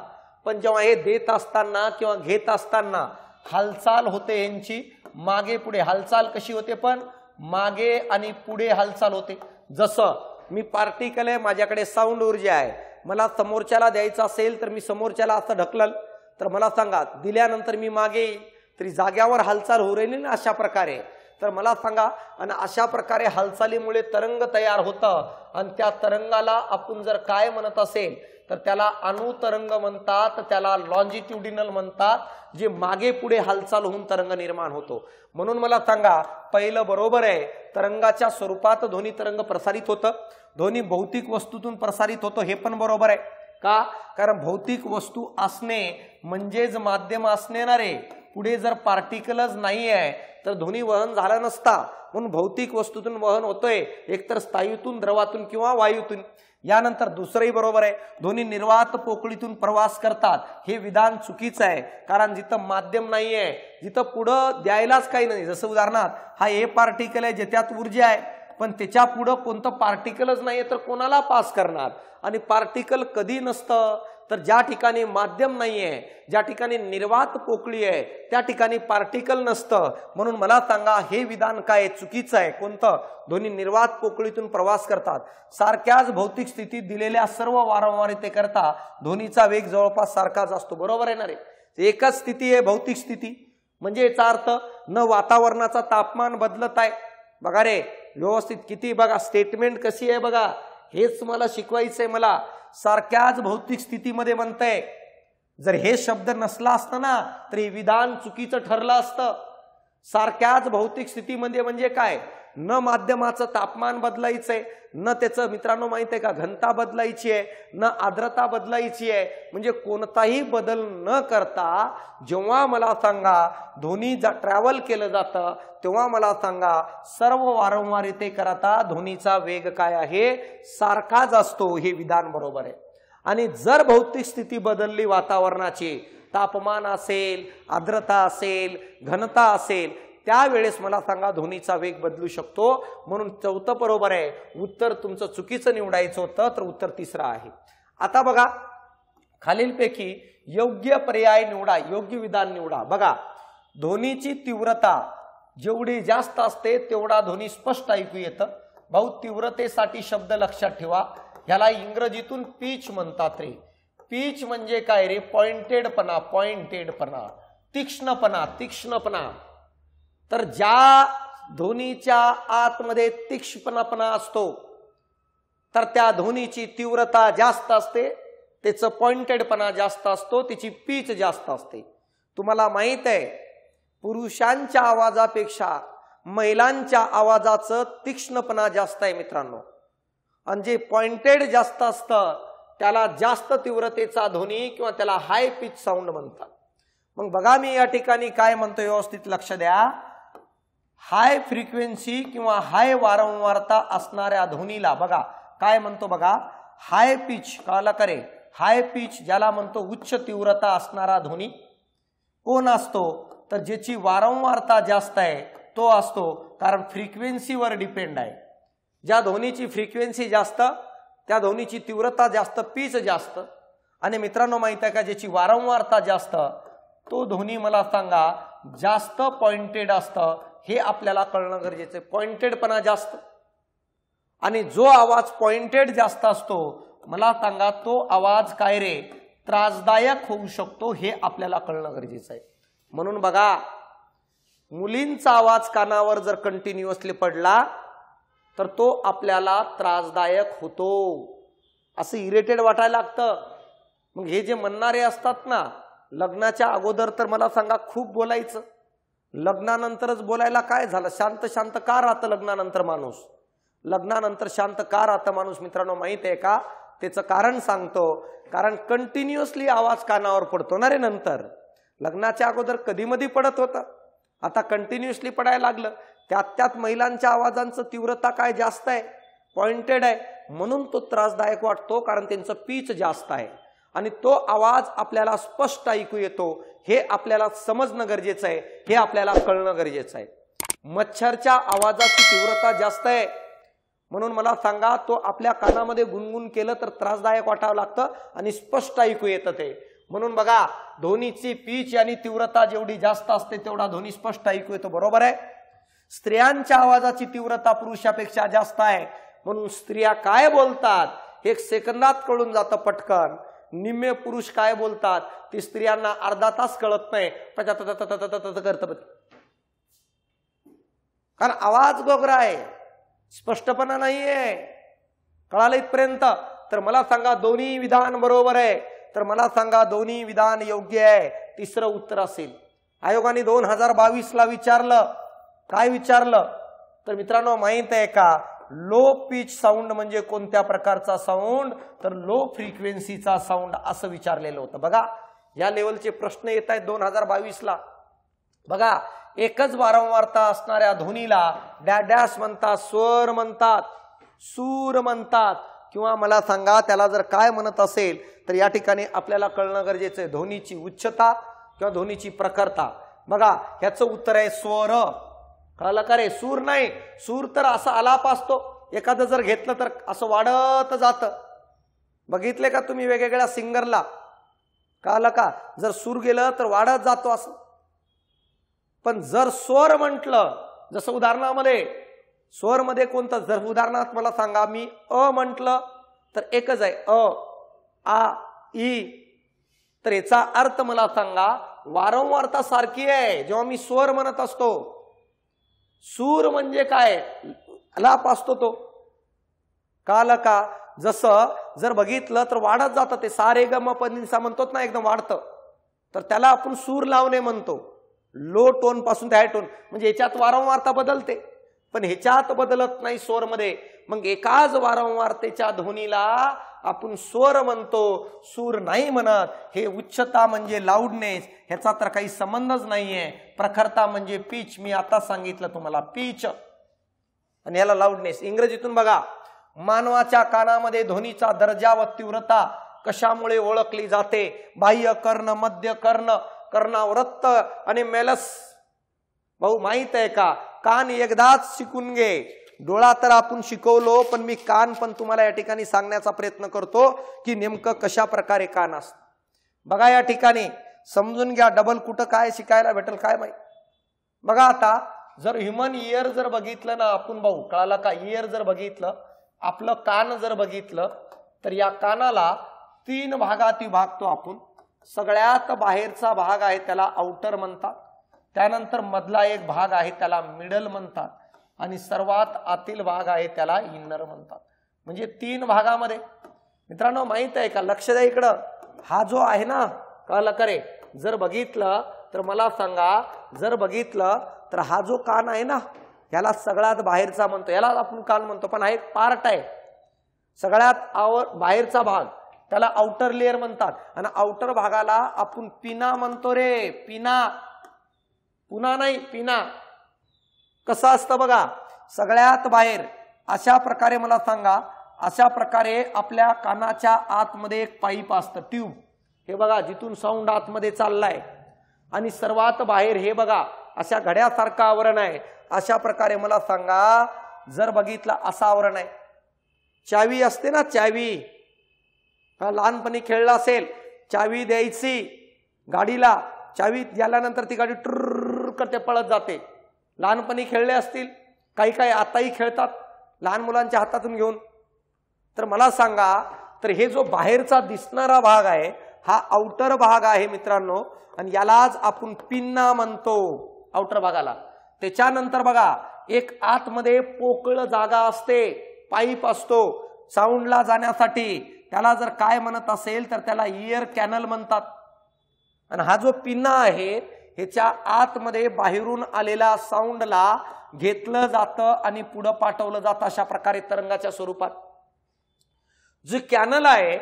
पण जेव्हा हे देत असताना किंवा घेत असताना हालचाल होते यांची, मागे पुढे हालचाल कशी होते? पण मागे आणि पुढे हालचाल होते. जसं मी पार्टिकल आहे, माझ्याकडे साऊंड ऊर्जा आहे, मला समोरच्याला द्यायचं असेल तर मी समोरच्याला असं ढकलल, तर मला सांगा दिल्यानंतर मी मागे येईल, तरी जाग्यावर हालचाल होऊ राहिली ना अशा प्रकारे. तर मला सांगा, आणि अशा प्रकारे हालचालीमुळे तरंग तयार होतं, आणि त्या तरंगाला आपण जर काय म्हणत असेल तर त्याला अनुतरंग म्हणतात, त्याला लॉन्जिट्युडिनल म्हणतात, जे मागे पुढे हालचाल होऊन तरंग निर्माण होतो. म्हणून मला सांगा पहिलं बरोबर आहे, तरंगाच्या स्वरूपात ध्वनी तरंग प्रसारित होतं. ध्वनी भौतिक वस्तूतून प्रसारित होतो, हे पण बरोबर आहे. का? कारण भौतिक वस्तू असणे म्हणजेच माध्यम असणे ना रे. पुढे जर पार्टिकलच नाही आहे तर ध्वनी वहन झालं नसता. म्हणून भौतिक वस्तूतून वहन होतोय, एकतर स्थायूतून, द्रवातून किंवा वायूतून. यानंतर दुसरंही बरोबर आहे, ध्वनी निर्वात पोकळीतून प्रवास करतात. हे विधान चुकीचं आहे, कारण जिथं माध्यम नाही आहे, जिथं पुढं द्यायलाच काही नाही. जसं उदाहरणार्थ हा ए पार्टिकल आहे ज्याच्यात ऊर्जा आहे, पण त्याच्या पुढं कोणतं पार्टिकलच नाहीये तर कोणाला पास करणार? आणि पार्टिकल कधी नसतं तर ज्या ठिकाणी माध्यम नाहीये, ज्या ठिकाणी निर्वात पोकळी आहे त्या ठिकाणी पार्टिकल नसतं. म्हणून मला सांगा हे विधान काय चुकीचं आहे? कोणतं? ध्वनी निर्वात पोकळीतून प्रवास करतात. सारख्याच भौतिक स्थितीत दिलेल्या सर्व वारंवारतेकरता ध्वनीचा वेग जवळपास सारखाच असतो. बरोबर आहे ना रे? एकच स्थिती आहे भौतिक स्थिती, म्हणजे याचा अर्थ न वातावरणाचा तापमान बदलत आहे. बघा रे व्यवस्थित किती बघा स्टेटमेंट कशी आहे बघा, हेच मला शिकवायचंय. मला सारख्याच भौतिक स्थितीमध्ये म्हणतंय. जर हे शब्द नसला असतं ना तर हे विधान चुकीचं ठरलं असतं. सारख्याच भौतिक स्थितीमध्ये म्हणजे काय? न माध्यमाचं तापमान बदलायचंय, न त्याचं मित्रांनो माहित आहे का घनता बदलायची आहे, न आर्द्रता बदलायची आहे. म्हणजे कोणताही बदल न करता जेव्हा मला सांगा ध्वनी ट्रॅव्हल केलं जातं तेव्हा मला सांगा सर्व वारंवारतेकरता ध्वनीचा वेग काय आहे? सारखाच असतो. हे विधान बरोबर आहे. आणि जर भौतिक स्थिती बदलली, वातावरणाची तापमान असेल, आर्द्रता असेल, घनता असेल, त्यावेळेस मला सांगा ध्वनीचा वेग बदलू शकतो. म्हणून चौथं बरोबर आहे. उत्तर तुमचं चुकीचं निवडायचं होतं, तर उत्तर तिसरं आहे. आता बघा खालीलपैकी योग्य पर्याय निवडा, योग्य विधान निवडा. बघा ध्वनीची तीव्रता जेवढी जास्त असते तेवढा ध्वनी स्पष्ट ऐकू येतं. भाऊ तीव्रतेसाठी शब्द लक्षात ठेवा, ह्याला इंग्रजीतून पीच म्हणतात रे. पीच म्हणजे काय रे? पॉइंटेडपणा, पॉइंटेडपणा, तीक्ष्णपणा, तीक्ष्णपणा. तर ज्या ध्वनीच्या आतमध्ये तीक्ष्णपणा असतो तर त्या ध्वनीची तीव्रता जास्त असते, त्याचं पॉइंटेडपणा जास्त असतो, त्याची पीच जास्त असते. तुम्हाला माहित आहे पुरुषांच्या आवाजापेक्षा महिलांच्या आवाजाचं तीक्ष्णपणा जास्त आहे मित्रांनो. आणि जे पॉइंटेड जास्त असतं त्याला जास्त तीव्रतेचा ध्वनी किंवा त्याला हाय पिच साऊंड म्हणतात. मग बघा मी या ठिकाणी काय म्हणतो व्यवस्थित लक्ष द्या. हाय फ्रिक्वेन्सी किंवा हाय वारंवारता असणाऱ्या ध्वनीला बघा काय म्हणतो बघा, हाय पिच. कळालं का रे? हाय पिच ज्याला म्हणतो उच्च तीव्रता असणारा ध्वनी कोण असतो? तर ज्याची वारंवारता जास्त आहे तो असतो, कारण फ्रिक्वेन्सीवर डिपेंड आहे. ज्या ध्वनीची फ्रिक्वेन्सी जास्त त्या ध्वनीची तीव्रता जास्त, पीच जास्त. आणि मित्रांनो माहित आहे का, ज्याची वारंवारता जास्त तो ध्वनी मला सांगा जास्त पॉइंटेड असतं, हे आपल्याला कळणं गरजेचं आहे. पॉइंटेडपणा जास्त आणि जो आवाज पॉइंटेड जास्त असतो मला सांगा तो आवाज काय रे त्रासदायक होऊ शकतो, हे आपल्याला कळणं गरजेचं आहे. म्हणून बघा, मुलींचा आवाज कानावर जर कंटिन्युअसली पडला तर तो आपल्याला त्रासदायक होतो, असं इरिटेड वाटायला लागतं. मग हे जे म्हणणारे असतात ना, लग्नाच्या अगोदर तर मला सांगा खूप बोलायचं, लग्नानंतरच बोलायला काय झालं, शांत शांत का राहतं लग्नानंतर माणूस, लग्नानंतर शांत का राहतं माणूस मित्रांनो माहित आहे का? त्याचं कारण सांगतो. कारण कंटिन्युअसली आवाज कानावर पडतो ना रे. नंतर लग्नाच्या अगोदर कधी मधी पडत होता, आता कंटिन्युअसली पडायला लागलं. त्यात महिलांच्या आवाजांचं तीव्रता काय जास्त आहे, पॉइंटेड आहे, म्हणून तो त्रासदायक वाटतो. कारण त्यांचं पीच जास्त आहे आणि तो आवाज आपल्याला स्पष्ट ऐकू येतो, हे आपल्याला समजणं गरजेचं आहे, हे आपल्याला कळणं गरजेचं आहे. मच्छरच्या आवाजाची तीव्रता जास्त आहे, म्हणून मला सांगा तो आपल्या कानामध्ये गुणगुण केलं तर त्रासदायक वाटावं लागतं आणि स्पष्ट ऐकू येतं ते. म्हणून बघा, ध्वनीची पीच आणि तीव्रता जेवढी जास्त असते तेवढा ध्वनी स्पष्ट ऐकू येतो, बरोबर आहे. स्त्रियांच्या आवाजाची तीव्रता पुरुषापेक्षा जास्त आहे, म्हणून स्त्रिया काय बोलतात हे सेकंदात कळून जातं पटकन. निम्मे पुरुष काय बोलतात ते स्त्रियांना अर्धा तास कळत नाही, करत, कारण आवाज गोगरा आहे, स्पष्टपणा नाहीये. कळालं इथपर्यंत? तर मला सांगा दोन्ही विधान बरोबर आहे, तर मला सांगा दोन्ही विधान योग्य आहे. तिसरं उत्तर असेल. आयोगाने 2022 विचारलं, काय विचारलं तर मित्रांनो माहित आहे का, लो पिच साऊंड म्हणजे कोणत्या प्रकारचा साऊंड, तर लो फ्रिक्वेन्सीचा साऊंड असं विचारलेलं होतं. बघा, या लेवलचे प्रश्न येत आहेत 2022. बघा, एकच वारंवारता असणाऱ्या ध्वनीला डॅश म्हणतात, स्वर म्हणतात, सूर म्हणतात, किंवा मला सांगा त्याला जर काय म्हणत असेल तर या ठिकाणी आपल्याला कळणं गरजेचं आहे ध्वनीची उच्चता किंवा ध्वनीची प्रखरता. बघा, ह्याचं उत्तर आहे स्वर. कळलं का रे? सूर नाही. सूर तर असा आलाप असतो, एखादं जर घेतलं तर असं वाढत जातं. बघितले का तुम्ही वेगवेगळ्या सिंगरला? कळलं का? जर सूर गेलं तर वाढत जातो असं. पण जर स्वर म्हटलं, जसं उदाहरणामध्ये स्वर मध्ये कोणतं, जर उदाहरणार्थ मला सांगा मी अ म्हटलं तर एकच आहे अ, आ, ई, तर याचा अर्थ मला सांगा वारंवारता सारखी आहे जेव्हा मी स्वर म्हणत असतो. सूर म्हणजे काय, आलाप असतो तो. कळलं का? जसं जर बघितलं तर वाढत जातं ते, सा रे ग म प नि सा म्हणतो ना, एकदम वाढतं, तर त्याला आपण सूर लावणे म्हणतो. लो टोन पासून हाय टोन, म्हणजे याच्यात वारंवारता बदलते, पण ह्याच्यात बदलत नाही स्वरमध्ये. मग एकाच वारंवारतेच्या ध्वनीला आपण स्वर म्हणतो, सूर नाही म्हणत. हे उच्चता म्हणजे लाऊडनेस, ह्याचा तर काही संबंधच नाहीये. प्रखरता म्हणजे पीच, मी आता सांगितलं तुम्हाला पीच, आणि याला लाऊडनेस. इंग्रजीतून बघा, मानवाच्या कानामध्ये ध्वनीचा दर्जा व तीव्रता कशामुळे ओळखली जाते? बाह्य कर्ण, मध्य कर्ण, कर्णावृत्त आणि मेलस. भाऊ माहित आहे का, कान एकदाच शिकून घे. डोळा तर आपण शिकवलो, पण मी कान पण तुम्हाला या ठिकाणी सांगण्याचा प्रयत्न करतो की नेमकं कशा प्रकारे कान असतं. बघा या ठिकाणी समजून घ्या, डबल कुठं काय शिकायला भेटेल काय माहिती. बघा आता जर ह्युमन इयर जर बघितलं ना आपण, भाऊ कळाला का, इयर जर बघितलं, आपलं कान जर बघितलं तर या कानाला 3 भागात विभागतो आपण. सगळ्यात बाहेरचा भाग आहे त्याला आउटर म्हणतात, त्यानंतर मधला एक भाग आहे त्याला मिडल म्हणतात, आणि सर्वात आतील भाग आहे त्याला इनर म्हणतात. म्हणजे 3 भागामध्ये. मित्रांनो माहित आहे का, लक्ष द्या इकडं, हा जो आहे ना, कळलं का रे, जर बघितलं तर मला सांगा, जर बघितलं तर हा जो कान आहे ना, याला सगळ्यात बाहेरचा म्हणतो, याला आपण कान म्हणतो, पण हा एक पार्ट आहे सगळ्यात बाहेरचा भाग, त्याला आउटर लेअर म्हणतात. आणि आउटर भागाला आपण पिना म्हणतो रे, पिना, पुन्हा नाही, पिना. कसं असतं बघा, सगळ्यात बाहेर अशा प्रकारे मला सांगा, अशा प्रकारे आपल्या कानाच्या आतमध्ये एक पाईप असतं, ट्यूब. हे बघा जिथून साऊंड आतमध्ये चाललाय, आणि सर्वात बाहेर हे बघा अशा घड्यासारखं आवरण आहे. अशा प्रकारे मला सांगा, जर बघितलं असं आवरण आहे. चावी असते ना चावी, लहानपणी खेळला असेल, चावी द्यायची गाडीला, चावी द्याल्यानंतर ती गाडी टुर्र करते पळत जाते. लहानपणी खेळले असतील, काही काही आताही खेळतात लहान मुलांच्या हातातून घेऊन. तर मला सांगा, तर हे जो बाहेरचा दिसणारा भाग आहे हा आउटर भाग आहे मित्रांनो, आणि यालाच आपण पिन्ना म्हणतो आउटर भागाला. त्याच्यानंतर बघा एक आतमध्ये पोकळ जागा असते, पाईप असतो साऊंडला जाण्यासाठी, त्याला जर काय म्हणत असेल तर त्याला इयर कॅनल म्हणतात. आणि हा जो पिन्ना आहे ह्याच्या आतमध्ये बाहेरून आलेला साऊंडला घेतलं जातं आणि पुढं पाठवलं जातं अशा प्रकारे तरंगाच्या स्वरूपात. जे कॅनल आहे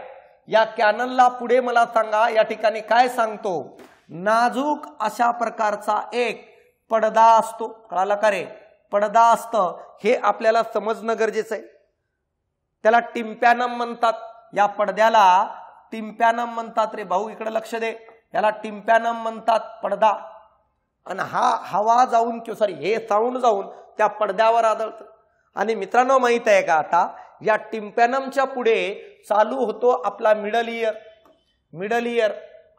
या कॅनलला पुढे मला सांगा या ठिकाणी काय सांगतो, नाजूक अशा प्रकारचा एक पडदा असतो. कळाला का रे? पडदा असतं हे आपल्याला समजणं गरजेचं आहे. त्याला टिम्पॅनम म्हणतात. या पडद्याला टिम्पॅनम म्हणतात रे भाऊ, इकडे लक्ष दे. याला टिम्पॅनम म्हणतात पडदा. आणि हा हवा जाऊन किंवा सॉरी हे साऊंड जाऊन त्या पडद्यावर आदळतं. आणि मित्रांनो माहित आहे का, आता या टिम्पॅनमच्या पुढे चालू होतो आपला मिडल इयर. मिडल इयर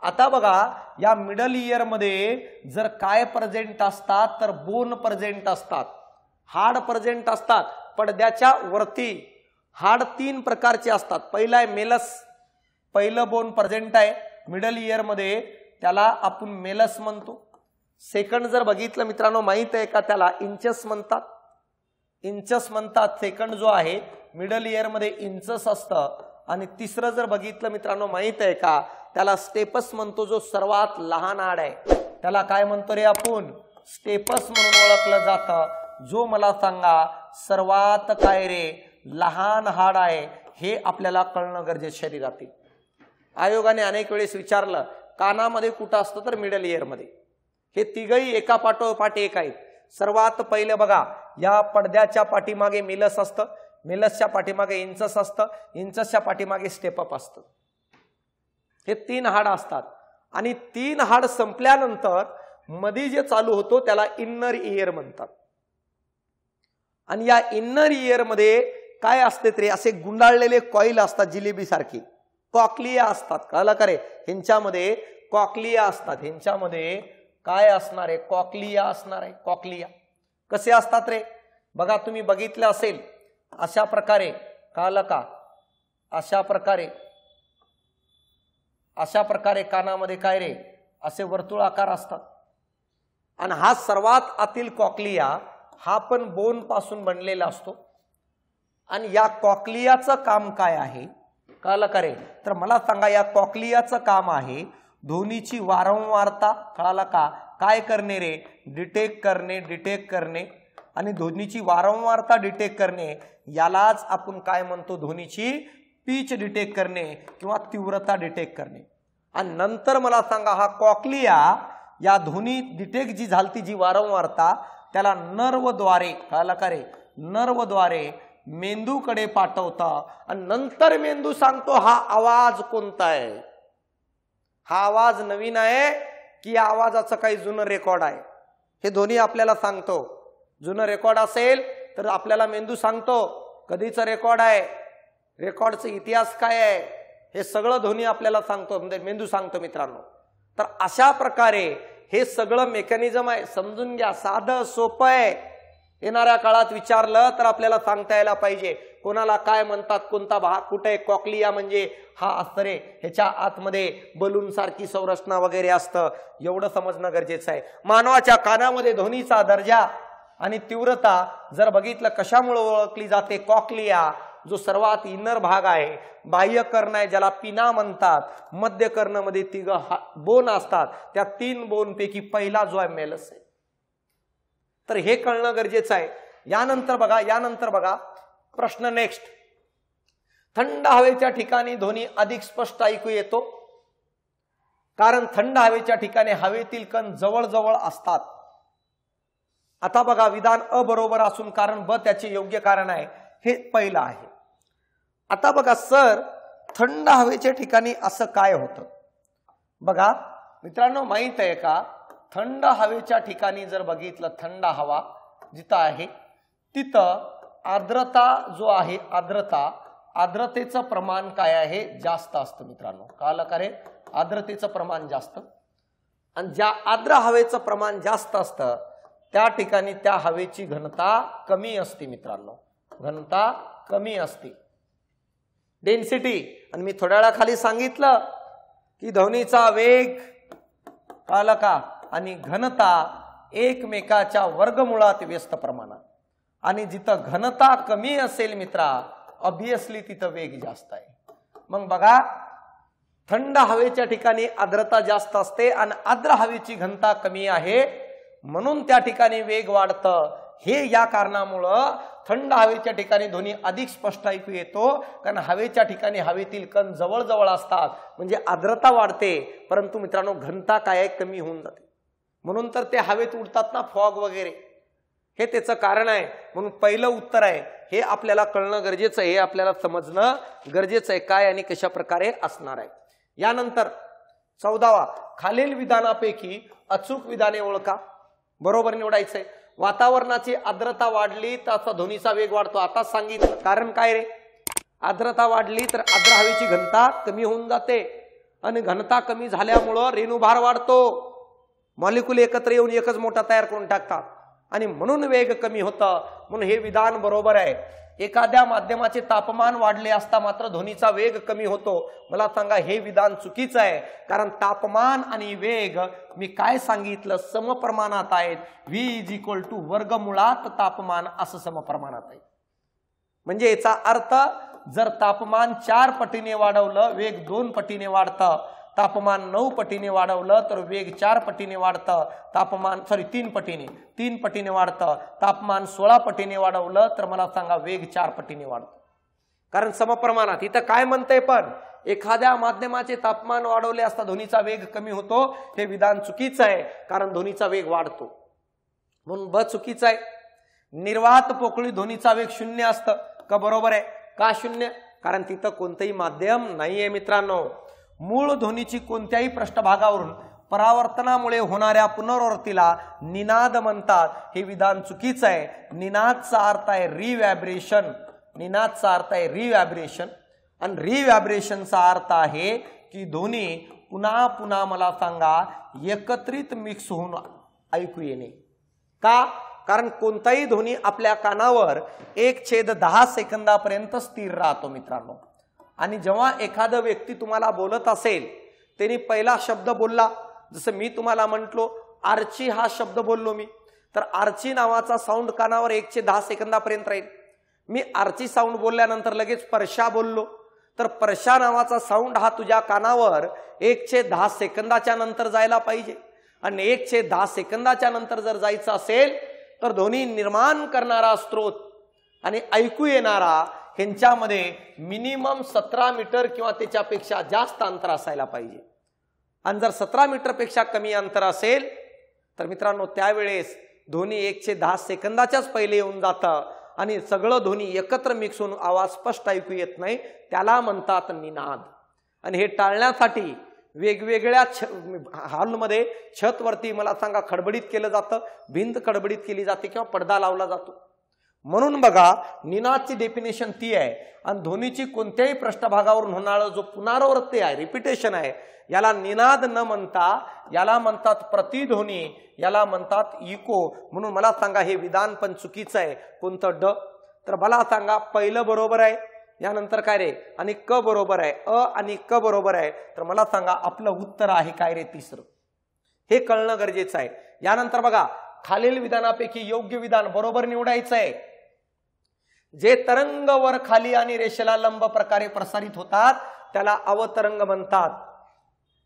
आता बघा, या मिडल इयर मध्ये जर काय प्रेझेंट असतात तर बोन प्रेझेंट असतात, हाड प्रेझेंट असतात. पडद्याच्या वरती हाड 3 प्रकारचे असतात. पहिला आहे मेलस, पहिलं बोन प्रेझेंट आहे मिडल इयर मध्ये, त्याला आपण मेलस म्हणतो. सेकंड जर बघितलं मित्रांनो माहित आहे का, त्याला इंचस म्हणतात. इंचस म्हणतात सेकंड जो आहे मिडल इयर मध्ये इंचस असतं. आणि तिसरं जर बघितलं मित्रांनो माहित आहे का, त्याला स्टेपस म्हणतो, जो सर्वात लहान हाड आहे त्याला काय म्हणतो रे आपण, स्टेपस म्हणून ओळखलं जातं. जो मला सांगा सर्वात काय रे लहान हाड आहे हे आपल्याला कळणं गरजेचं शरीरातील. आयोगाने अनेक वेळेस विचारलं कानामध्ये कुठं असतं तर मिडल इयर मध्ये. हे तिघही एका पाठोपाठ एक आहेत. सर्वात पहिले बघा, या पडद्याच्या पाठीमागे मेलस असतं, मेलसच्या पाठीमागे इंचस असतं, इंचसच्या पाठीमागे स्टेपअप असतं. हे 3 हाड असतात. आणि 3 हाड संपल्यानंतर मध्ये जे चालू होतो त्याला इन्नर इयर म्हणतात. आणि या इन्नर इयर मध्ये काय असते तरी असे गुंडाळलेले कॉईल असतात जिलेबी सारखी, कॉक्लिया असतात. कळलं का रे? ह्यांच्यामध्ये कॉक्लिया असतात. ह्यांच्यामध्ये काय असणार आहे, कॉक्लिया असणार आहे. कॉक्लिया कसे असतात रे बघा, तुम्ही बघितलं असेल अशा प्रकारे. कळलं का? अशा प्रकारे कानामध्ये काय रे असे वर्तुळाकार असतात. आणि हा सर्वात आतील कॉक्लिया हा पण बोन पासून बनलेला असतो. आणि या कॉक्लियाचं काम काय आहे कळलं का रे? तर मला सांगा, या कॉक्लियाचं काम आहे ध्वनीची वारंवारता. कळाला का? काय करणे रे, डिटेक्ट करणे. आणि ध्वनीची वारंवारता डिटेक्ट करणे यालाच आपण काय म्हणतो, ध्वनीची पिच डिटेक्ट करणे किंवा तीव्रता डिटेक्ट करणे. आणि नंतर मला सांगा, हा कॉक्लिया या ध्वनी डिटेक्ट जी झालती जी वारंवारता त्याला नर्वद्वारे, कळाला का रे, नर्वद्वारे मेंदूकडे पाठवता. आणि नंतर मेंदू सांगतो हा आवाज कोणता आहे, हा आवाज नवीन आहे की या आवाजाचं काही जुनं रेकॉर्ड आहे. हे दोन्ही आपल्याला सांगतो. जुनं रेकॉर्ड असेल तर आपल्याला मेंदू सांगतो कधीचं रेकॉर्ड आहे, रेकॉर्डचा इतिहास काय आहे, हे सगळं ध्वनी आपल्याला सांगतो, म्हणजे मेंदू सांगतो मित्रांनो. तर अशा प्रकारे हे सगळं मेकॅनिझम आहे. समजून घ्या, साधं सोपं आहे. येणाऱ्या काळात विचारलं तर आपल्याला सांगता यायला पाहिजे कोणाला काय म्हणतात, कोणता भाग कुठे. कॉक्लिया म्हणजे हा असतं रे, ह्याच्या आतमध्ये बलून सारखी संरचना वगैरे असतं, एवढं समजणं गरजेचं आहे. मानवाच्या कानामध्ये ध्वनीचा दर्जा आणि तीव्रता जर बघितलं कशामुळे ओळखली जाते, कॉक्लिया जो सर्वात इनर भाग आहे, बाह्य कर्ण आहे ज्याला पिना म्हणतात, मध्य कर्णमध्ये 3 बोन असतात, त्या 3 बोन पैकी पहिला जो आहे मेलस आहे. तर हे कळणं गरजेचं आहे. यानंतर बघा प्रश्न नेक्स्ट. थंड हवेच्या ठिकाणी ध्वनी अधिक स्पष्ट ऐकू येतो, कारण थंड हवेच्या ठिकाणी हवेतील कण जवळ असतात. आता बघा, विधान अ बरोबर असून कारण ब त्याचे योग्य कारण आहे, हे पहिलं आहे. आता बघा सर, थंड हवेच्या ठिकाणी असं काय होतं बघा मित्रांनो, माहित आहे का, थंड हवेच्या ठिकाणी जर बघितलं, थंड हवा जिथं आहे तिथं आर्द्रता जो आहे, आर्द्रता आर्द्रतेचं प्रमाण काय आहे, जास्त असतं मित्रांनो. कळलं का रे? आर्द्रतेचं प्रमाण जास्त. आणि ज्या आर्द्र हवेचं प्रमाण जास्त असतं त्या ठिकाणी त्या हवेची घनता कमी असते मित्रांनो. घनता कमी असते, डेन्सिटी. आणि मी थोड्या वेळाखाली सांगितलं की ध्वनीचा वेग, कळलं का, आणि घनता एकमेकाच्या वर्गमुळात व्यस्त प्रमाणात. आणि जिथं घनता कमी असेल मित्रा, ऑब्वियसली तिथं वेग जास्त आहे. मग बघा, थंड हवेच्या ठिकाणी आर्द्रता जास्त असते आणि आर्द्र हवेची घनता कमी आहे, म्हणून त्या ठिकाणी वेग वाढतं. हे या कारणामुळं थंड हवेच्या ठिकाणी ध्वनी अधिक स्पष्ट ऐकू येतो, कारण हवेच्या ठिकाणी हवेतील कण जवळजवळ असतात, म्हणजे आर्द्रता वाढते, परंतु मित्रांनो घनता काय आहे, कमी होऊन जाते. म्हणून तर ते हवेत उडतात ना, फॉग वगैरे, हे त्याचं कारण आहे. म्हणून पहिलं उत्तर आहे, हे आपल्याला कळणं गरजेचं आहे, हे आपल्याला समजणं गरजेचं आहे, काय आणि कशा प्रकारे असणार आहे. यानंतर 14वा, खालील विधानापैकी अचूक विधाने ओळखा. बरोबर निवडायचंय. वातावरणाची आर्द्रता वाढली तर त्याचा ध्वनीचा वेग वाढतो. आता सांगितलं कारण काय रे, आर्द्रता वाढली तर आर्द्र हवेची घनता कमी होऊन जाते आणि घनता कमी झाल्यामुळं रेणुभार वाढतो. मॉलिक्यूल एकत्र येऊन एकच मोठा तयार करून टाकतात आणि म्हणून वेग कमी होतं. म्हणून हे विधान बरोबर आहे. एखाद्या माध्यमाचे तापमान वाढले असता मात्र ध्वनीचा वेग कमी होतो. मला सांगा, हे विधान चुकीचं आहे, कारण तापमान आणि वेग मी काय सांगितलं, समप्रमाणात आहेत. v = वर्गमुळात तापमान असं समप्रमाणात आहे. म्हणजे याचा अर्थ, जर तापमान 4 पटीने वाढवलं वेग 2 पटीने वाढतं, तापमान 9 पटीने वाढवलं तर वेग 4 पटीने वाढतं, तापमान 3 पटीने वाढतं, तापमान 16 पटीने वाढवलं तर मला सांगा वेग 4 पटीने वाढतं, कारण समप्रमाणात. इथं काय म्हणतंय, पण एखाद्या माध्यमाचे तापमान वाढवले असता ध्वनीचा वेग कमी होतो. हे विधान चुकीचं आहे, कारण ध्वनीचा वेग वाढतो. म्हणून ब चुकीचं आहे. निर्वात पोकळी ध्वनीचा वेग 0 असतं का? बरोबर आहे. का 0? कारण तिथं कोणतंही माध्यम नाहीये मित्रांनो. मूळ ध्वनीची कोणत्याही पृष्ठभागावरून परावर्तनामुळे होणाऱ्या पुनरावृत्तीला निनाद म्हणतात. हे विधान चुकीचं आहे. निनादचा अर्थ आहे रिव्हायब्रेशन. निनादचा अर्थ आहे रिव्हायब्रेशन आणि रिव्हायब्रेशनचा अर्थ आहे की ध्वनी पुन्हा पुन्हा मला सांगा एकत्रित मिक्स होऊन ऐकू येणे. का? कारण कोणताही ध्वनी आपल्या कानावर 1/10 सेकंदापर्यंत स्थिर राहतो मित्रांनो. आणि जेव्हा एखादा व्यक्ती तुम्हाला बोलत असेल, त्यांनी पहिला शब्द बोलला, जसं मी तुम्हाला म्हटलो आर्ची हा शब्द बोललो मी, तर आर्ची नावाचा साऊंड कानावर 1/10 सेकंदापर्यंत राहील. मी आर्ची साऊंड बोलल्यानंतर लगेच परशा बोललो, तर परशा नावाचा साऊंड हा तुझ्या कानावर 1/10 सेकंदाच्या नंतर जायला पाहिजे. आणि 1/10 सेकंदाच्या नंतर जर जायचं असेल तर ध्वनी निर्माण करणारा स्रोत आणि ऐकू येणारा ह्यांच्यामध्ये मिनिमम 17 मीटर किंवा त्याच्यापेक्षा जास्त अंतर असायला पाहिजे. आणि जर 17 मीटर पेक्षा कमी अंतर असेल तर मित्रांनो त्यावेळेस ध्वनी 1/10 सेकंदाच्याच पहिले येऊन जातं आणि सगळं ध्वनी एकत्र मिक्स होऊन आवाज स्पष्ट ऐकू येत नाही. त्याला म्हणतात निनाद. आणि हे टाळण्यासाठी वेगवेगळ्या हॉलमध्ये छतवरती मला सांगा खडबडीत केलं जातं, भिंत खडबडीत केली जाते किंवा पडदा लावला जातो. म्हणून बघा, निनादची डेफिनेशन ती आहे. आणि ध्वनीची कोणत्याही पृष्ठभागावरून होणारा जो पुनरावृत्ती आहे, रिपिटेशन आहे, याला निनाद न म्हणता याला म्हणतात प्रतिध्वनी, याला म्हणतात इको. म्हणून मला सांगा हे विधान पण चुकीचं आहे. कोणतं? ड. तर मला सांगा पहिलं बरोबर आहे, यानंतर काय रे, आणि क बरोबर आहे, अ आणि क बरोबर आहे. तर मला सांगा आपलं उत्तर आहे काय रे, तिसरं. हे कळणं गरजेचं आहे. यानंतर बघा, खालील विधानापैकी योग्य विधान बरोबर निवडायचं आहे. जे तरंग वर खाली आणि रेषेला लंब प्रकारे प्रसारित होतात त्याला अवतरंग म्हणतात.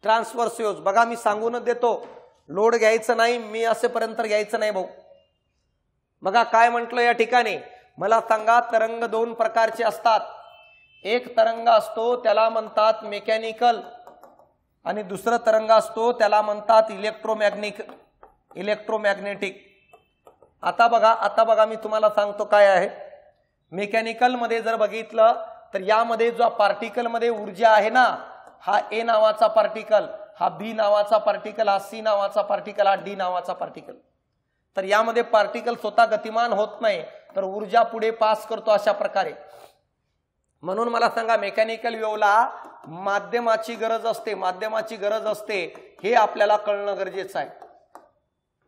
ट्रान्सव्हर्स. बघा मी सांगूनच देतो, लोड घ्यायचं नाही, मी असेपर्यंत घ्यायचं नाही भाऊ. बघा काय म्हटलं या ठिकाणी, मला सांगा तरंग 2 प्रकारचे असतात. एक तरंग असतो त्याला म्हणतात मेकॅनिकल आणि दुसरं तरंग असतो त्याला म्हणतात इलेक्ट्रोमॅग्नेटिक. आता बघा मी तुम्हाला सांगतो काय आहे. मेकॅनिकल मध्ये जर बघितलं तर यामध्ये जो पार्टिकल मध्ये ऊर्जा आहे ना, हा ए नावाचा पार्टिकल, हा बी नावाचा पार्टिकल, हा सी नावाचा पार्टिकल, हा डी नावाचा पार्टिकल. तर यामध्ये पार्टिकल स्वतः गतिमान होत नाही, तर ऊर्जा पुढे पास करतो अशा प्रकारे. म्हणून मला सांगा मेकॅनिकल वेव्हला माध्यमाची गरज असते, माध्यमाची गरज असते हे आपल्याला कळणं गरजेचं आहे.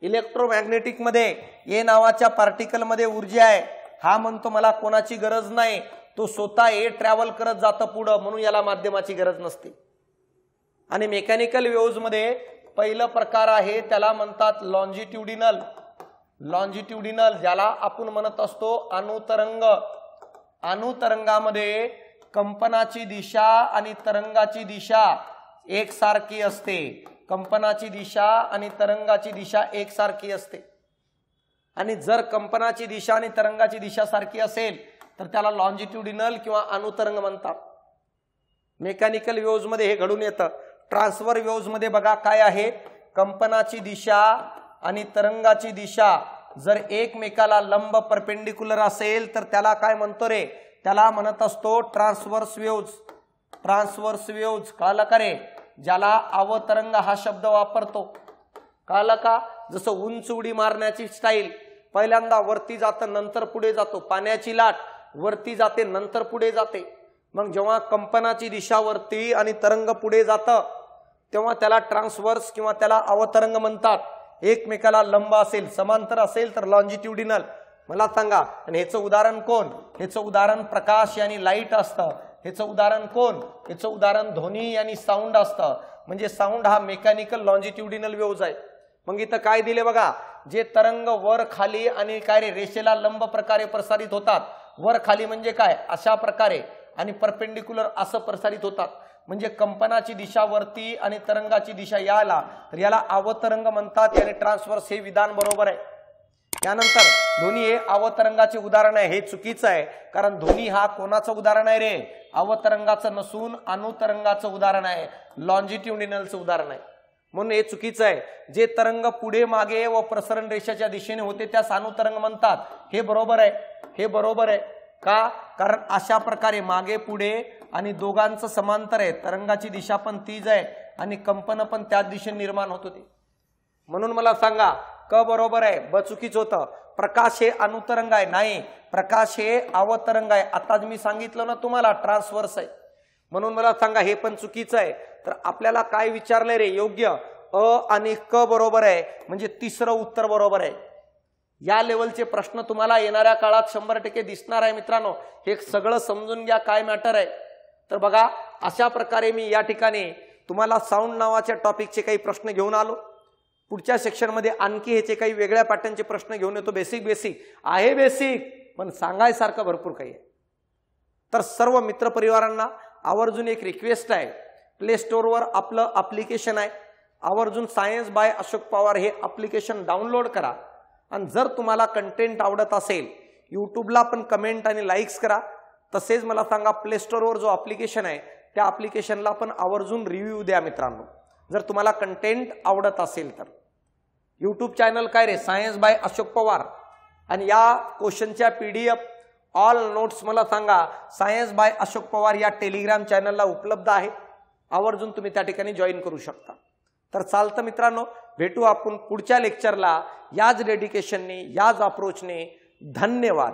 इलेक्ट्रोमॅग्नेटिक मध्ये ए नावाच्या पार्टिकल मध्ये ऊर्जा आहे, हा म्हणतो मला कोणाची गरज नाही, तो स्वतः ए ट्रॅव्हल करत जातं पुढं, म्हणून याला माध्यमाची गरज नसते. आणि मेकॅनिकल वेव्हज मध्ये पहिलं प्रकार आहे त्याला म्हणतात लॉन्जिट्युडिनल. लॉन्जिट्युडिनल ज्याला आपण म्हणत असतो अणुतरंग. अणुतरंगामध्ये कंपनाची दिशा आणि तरंगाची दिशा एकसारखी असते. कंपनाची दिशा आणि तरंगाची दिशा एकसारखी असते. आणि जर कंपनाची दिशा आणि तरंगाची दिशा सारखी असेल तर त्याला लॉन्जिट्युडिनल किंवा अणुतरंग म्हणतात. मेकॅनिकल वेव्हज मध्ये हे घडून येतं. ट्रान्सफर वेव्हज मध्ये बघा काय आहे, कंपनाची दिशा आणि तरंगाची दिशा जर एकमेकाला लंब परपेंडिक्युलर असेल तर त्याला काय म्हणतो रे, त्याला म्हणत असतो ट्रान्सव्हर्स वेव्हज. ट्रान्सव्हर्स वेव्हज कळलं का रे, ज्याला अवतरंग हा शब्द वापरतो. कळलं का, जसं उंच उडी मारण्याची स्टाईल, पहिल्यांदा वरती जातं नंतर पुढे जातो. पाण्याची लाट वरती जाते नंतर पुढे जाते. मग जेव्हा कंपनाची दिशा वरती आणि तरंग पुढे जातं तेव्हा त्याला ट्रान्सव्हर्स किंवा त्याला अवतरंग म्हणतात. एकमेकाला लंब असेल, समांतर असेल तर लॉन्जिट्युडिनल. मला सांगा, आणि ह्याचं उदाहरण कोण, ह्याचं उदाहरण प्रकाश आणि लाईट असतं. ह्याचं उदाहरण कोण, ह्याचं उदाहरण ध्वनी आणि साऊंड असतं. म्हणजे साऊंड हा मेकॅनिकल लॉन्जिट्युडिनल वेव्हज आहे. मग इथं काय दिले बघा, जे तरंग वर खाली आणि काय रे रेषेला लंब प्रकारे प्रसारित होतात. वर खाली म्हणजे काय, अशा प्रकारे, आणि परपेंडिक्युलर असं प्रसारित होतात. म्हणजे कंपनाची दिशा वरती आणि तरंगाची दिशा याला, तर याला अवतरंग म्हणतात. याने ट्रान्सव्हर्स हे विधान बरोबर आहे. त्यानंतर ध्वनी हे अवतरंगाचे उदाहरण आहे. हे चुकीचं आहे, कारण ध्वनी हा कोणाचं उदाहरण आहे रे, अवतरंगाचं नसून अणुतरंगाचं उदाहरण आहे, लॉन्जिट्युडिनलचं उदाहरण आहे. म्हणून हे चुकीचं आहे. जे तरंग पुढे मागे व प्रसरण रेषेच्या दिशेने होते त्यास अणुतरंग म्हणतात. हे बरोबर आहे, हे बरोबर आहे. का, कारण अशा प्रकारे मागे पुढे आणि दोघांचं समांतर आहे. तरंगाची दिशा पण तीच आहे आणि कंपन पण त्याच दिशेने निर्माण होत होते. म्हणून मला सांगा क बरोबर आहे, ब चुकीच होतं. प्रकाश हे अणुतरंग आहे, नाही, प्रकाश हे अवतरंग आहे. आता मी सांगितलं ना तुम्हाला ट्रान्सव्हर्स आहे. म्हणून मला सांगा हे पण चुकीचं आहे. तर आपल्याला काय विचारलंय रे, योग्य अ आणि क बरोबर आहे, म्हणजे तिसरं उत्तर बरोबर आहे. या लेवलचे प्रश्न तुम्हाला येणाऱ्या काळात 100% दिसणार आहे मित्रांनो. हे सगळं समजून घ्या काय मॅटर आहे. तर बघा, अशा प्रकारे मी या ठिकाणी तुम्हाला साऊंड नावाच्या टॉपिकचे काही प्रश्न घेऊन आलो. पुढच्या सेक्शनमध्ये आणखी ह्याचे काही वेगळ्या पॅटर्नचे प्रश्न घेऊन येतो. बेसिक आहे, बेसिक पण सांगायसारखं भरपूर काही आहे. तर सर्व मित्रपरिवारांना आवर्जून एक रिक्वेस्ट आहे, प्ले स्टोअरवर आपलं ॲप्लिकेशन आहे, आवर्जून सायन्स बाय अशोक पवार हे ॲप्लिकेशन डाउनलोड करा. आणि जर तुम्हाला कंटेंट आवडत असेल यूट्यूबला पण कमेंट आणि लाईक्स करा. तसेच मला सांगा प्ले स्टोअरवर जो ॲप्लिकेशन आहे त्या ॲप्लिकेशनला पण आवर्जून रिव्ह्यू द्या मित्रांनो, जर तुम्हाला कंटेंट आवडत असेल तर. यूट्यूब चॅनल काय रे, सायन्स बाय अशोक पवार. आणि या क्वेश्चनच्या PDF ऑल नोट्स मला सांगा सायन्स बाय अशोक पवार या टेलिग्राम चॅनलला उपलब्ध आहे. आवर्जून तुम्ही त्या ठिकाणी जॉईन करू शकता. तर चालतं मित्रांनो, भेटू आपण पुढच्या लेक्चरला याच डेडिकेशनने, याच अप्रोचने. धन्यवाद.